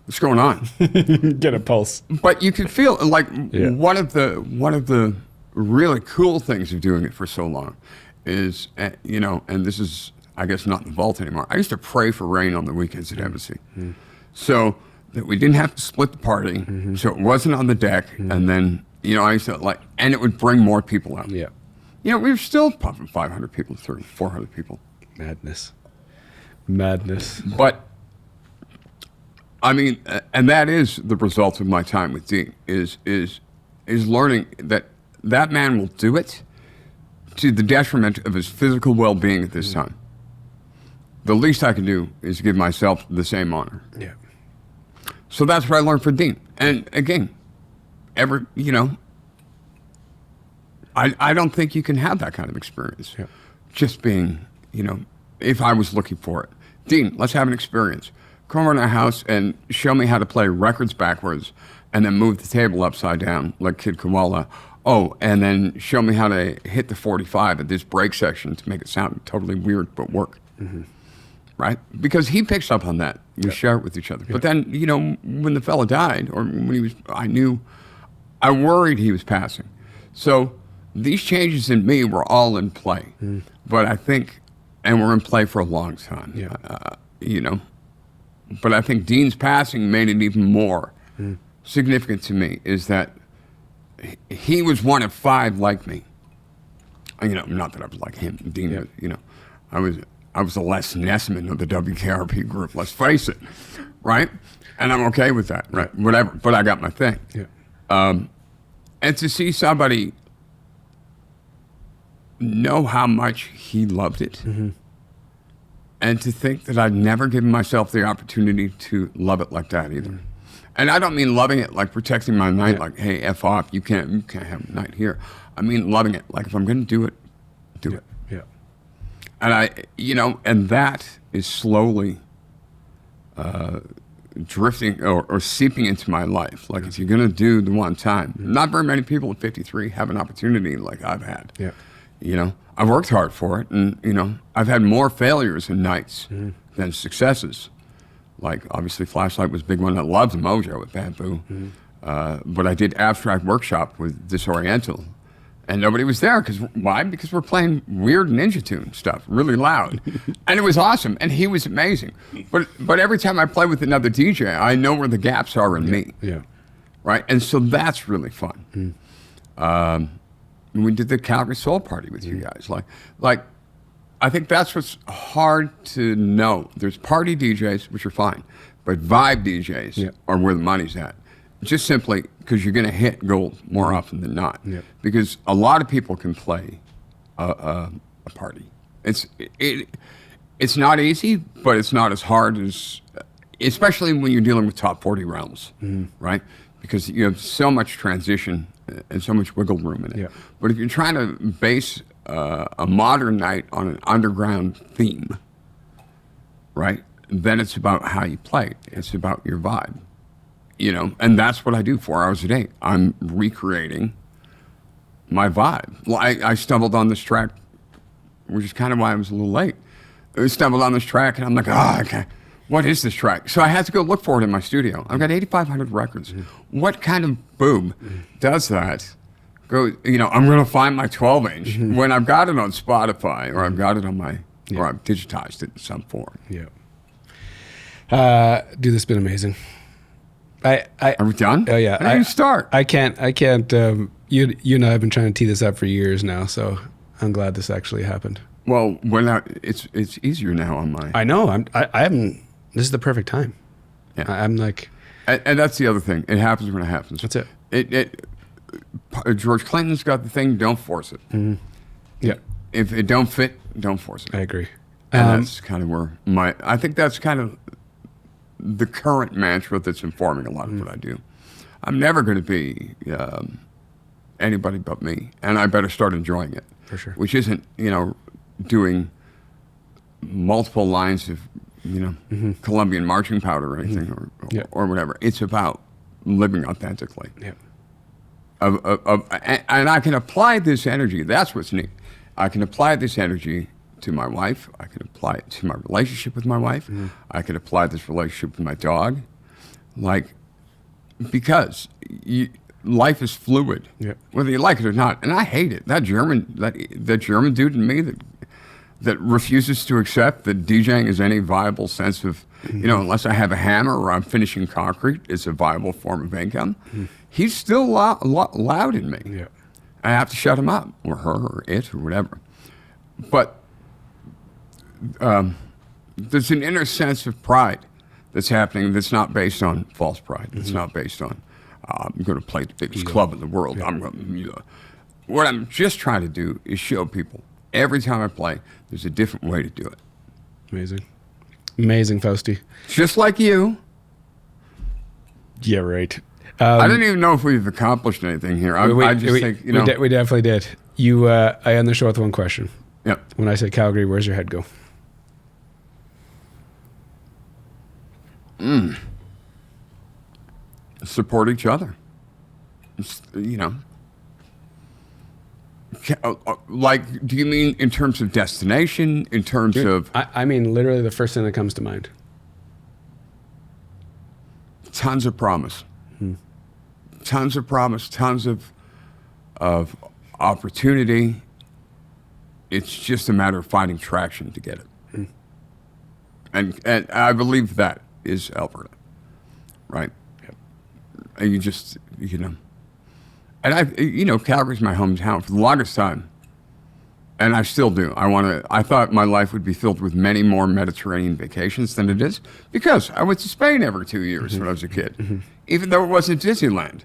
What's going on? Get a pulse. But you can feel like one of the really cool things of doing it for so long is, and this is, I guess, not in the vault anymore. I used to pray for rain on the weekends at Embassy. So that we didn't have to split the party, so it wasn't on the deck, and then, I used to and it would bring more people out. We were still pumping 500 people through, 400 people. Madness. But, I mean, and that is the result of my time with Dean, is learning that man will do it to the detriment of his physical well-being at this time. The least I can do is give myself the same honor. So that's what I learned from Dean. And again, I don't think you can have that kind of experience. Just being, if I was looking for it. Dean, let's have an experience. Come over to my house and show me how to play records backwards and then move the table upside down like Kid Koala. Oh, and then show me how to hit the 45 at this break section to make it sound totally weird but work. Right? Because he picks up on that. We share it with each other. But then, when the fella died, or when he was, I worried he was passing. So these changes in me were all in play. But I think, and we're in play for a long time, But I think Dean's passing made it even more significant to me, is that he was one of 5 like me. Not that I was like him. Dean, I was the Les Nessman of the WKRP group, let's face it, right? And I'm okay with that, right? Whatever, but I got my thing. And to see somebody know how much he loved it, and to think that I'd never given myself the opportunity to love it like that either. And I don't mean loving it like protecting my night, like, hey, F off, you can't have a night here. I mean loving it, like, if I'm going to do it, do it. And and that is slowly drifting or seeping into my life. Like if you're going to do the one time, not very many people at 53 have an opportunity like I've had. Yeah. You know, I've worked hard for it, and you know, I've had more failures and nights than successes. Like obviously, Flashlight was a big one. I loved Mojo with Bamboo, but I did Abstract Workshop with Disoriental, and nobody was there because why? Because we're playing weird Ninja Tune stuff, really loud, and it was awesome, and he was amazing. But every time I play with another DJ, I know where the gaps are in me, Yeah. right? And so that's really fun. We did the Calgary Soul Party with you guys. Like, I think that's what's hard to know. There's party DJs, which are fine, but vibe DJs are where the money's at. Just simply because you're going to hit gold more often than not. Yeah. Because a lot of people can play a party. It's not easy, but it's not as hard as, especially when you're dealing with top 40 realms, right? Because you have so much transition and so much wiggle room in it. Yeah. But if you're trying to base a modern night on an underground theme, right, then it's about how you play. It's about your vibe, you know, and that's what I do 4 hours a day. I'm recreating my vibe. Well, I stumbled on this track, which is kind of why I was a little late. I stumbled on this track, and I'm like, okay, what is this track? So I had to go look for it in my studio. I've got 8,500 records. What kind of boob does that? Go, you know, I'm going to find my 12-inch when I've got it on Spotify or I've got it on my, or I've digitized it in some form. Yeah. Dude, this has been amazing. Are we done? Oh yeah. How do you start? I can't. You and I have been trying to tee this up for years now, so I'm glad this actually happened. Well, it's easier now on my. I know. I haven't. This is the perfect time. Yeah. I'm like. And that's the other thing. It happens when it happens. That's it. George Clinton's got the thing. Don't force it. Yeah. If it don't fit, don't force it. I agree. And that's kind of where I think that's kind of the current mantra that's informing a lot of what I do. I'm never going to be anybody but me, and I better start enjoying it. For sure. Which isn't, you know, doing multiple lines of, you know, Colombian marching powder or anything or whatever. It's about living authentically. Yeah. And I can apply this energy. That's what's neat. I can apply this energy to my wife. I can apply it to my relationship with my wife. I can apply this relationship with my dog. Like, because life is fluid, whether you like it or not. And I hate it. That German dude in me that refuses to accept that DJing is any viable sense of, you know, unless I have a hammer or I'm finishing concrete, it's a viable form of income. He's still loud in me. Yeah. I have to shut him up, or her, or it, or whatever. But there's an inner sense of pride that's happening that's not based on false pride. It's not based on, I'm going to play the biggest club in the world. What I'm just trying to do is show people every time I play, there's a different way to do it. Amazing, Fausty. Just like you. Yeah, right. I don't even know if we've accomplished anything here. I just think, you know. We definitely did. I end the show with one question. Yep. When I say Calgary, where's your head go? Support each other. You know. Like, do you mean in terms of destination? In terms of. I mean, literally the first thing that comes to mind. Tons of promise. Tons of promise. Tons of opportunity. It's just a matter of finding traction to get it. And I believe that is Alberta, right? Yep. And you just, you know. And Calgary's my hometown for the longest time. And I still do. I thought my life would be filled with many more Mediterranean vacations than it is, because I went to Spain every 2 years when I was a kid, even though it wasn't Disneyland,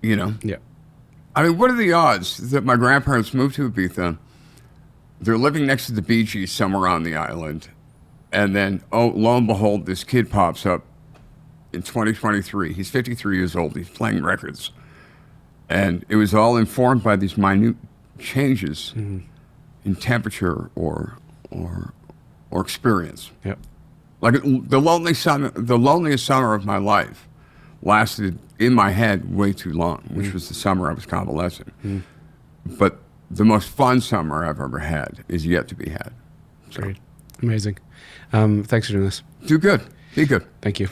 you know? Yeah. I mean, what are the odds that my grandparents moved to Ibiza, they're living next to the Bee Gees somewhere on the island, and then, lo and behold, this kid pops up in 2023. He's 53 years old. He's playing records. And it was all informed by these minute changes in temperature or experience. Yep. Like the loneliest summer of my life lasted in my head way too long, which was the summer I was convalescing. But the most fun summer I've ever had is yet to be had. So, Great. Amazing. Thanks for doing this. do good. Be good. Thank you.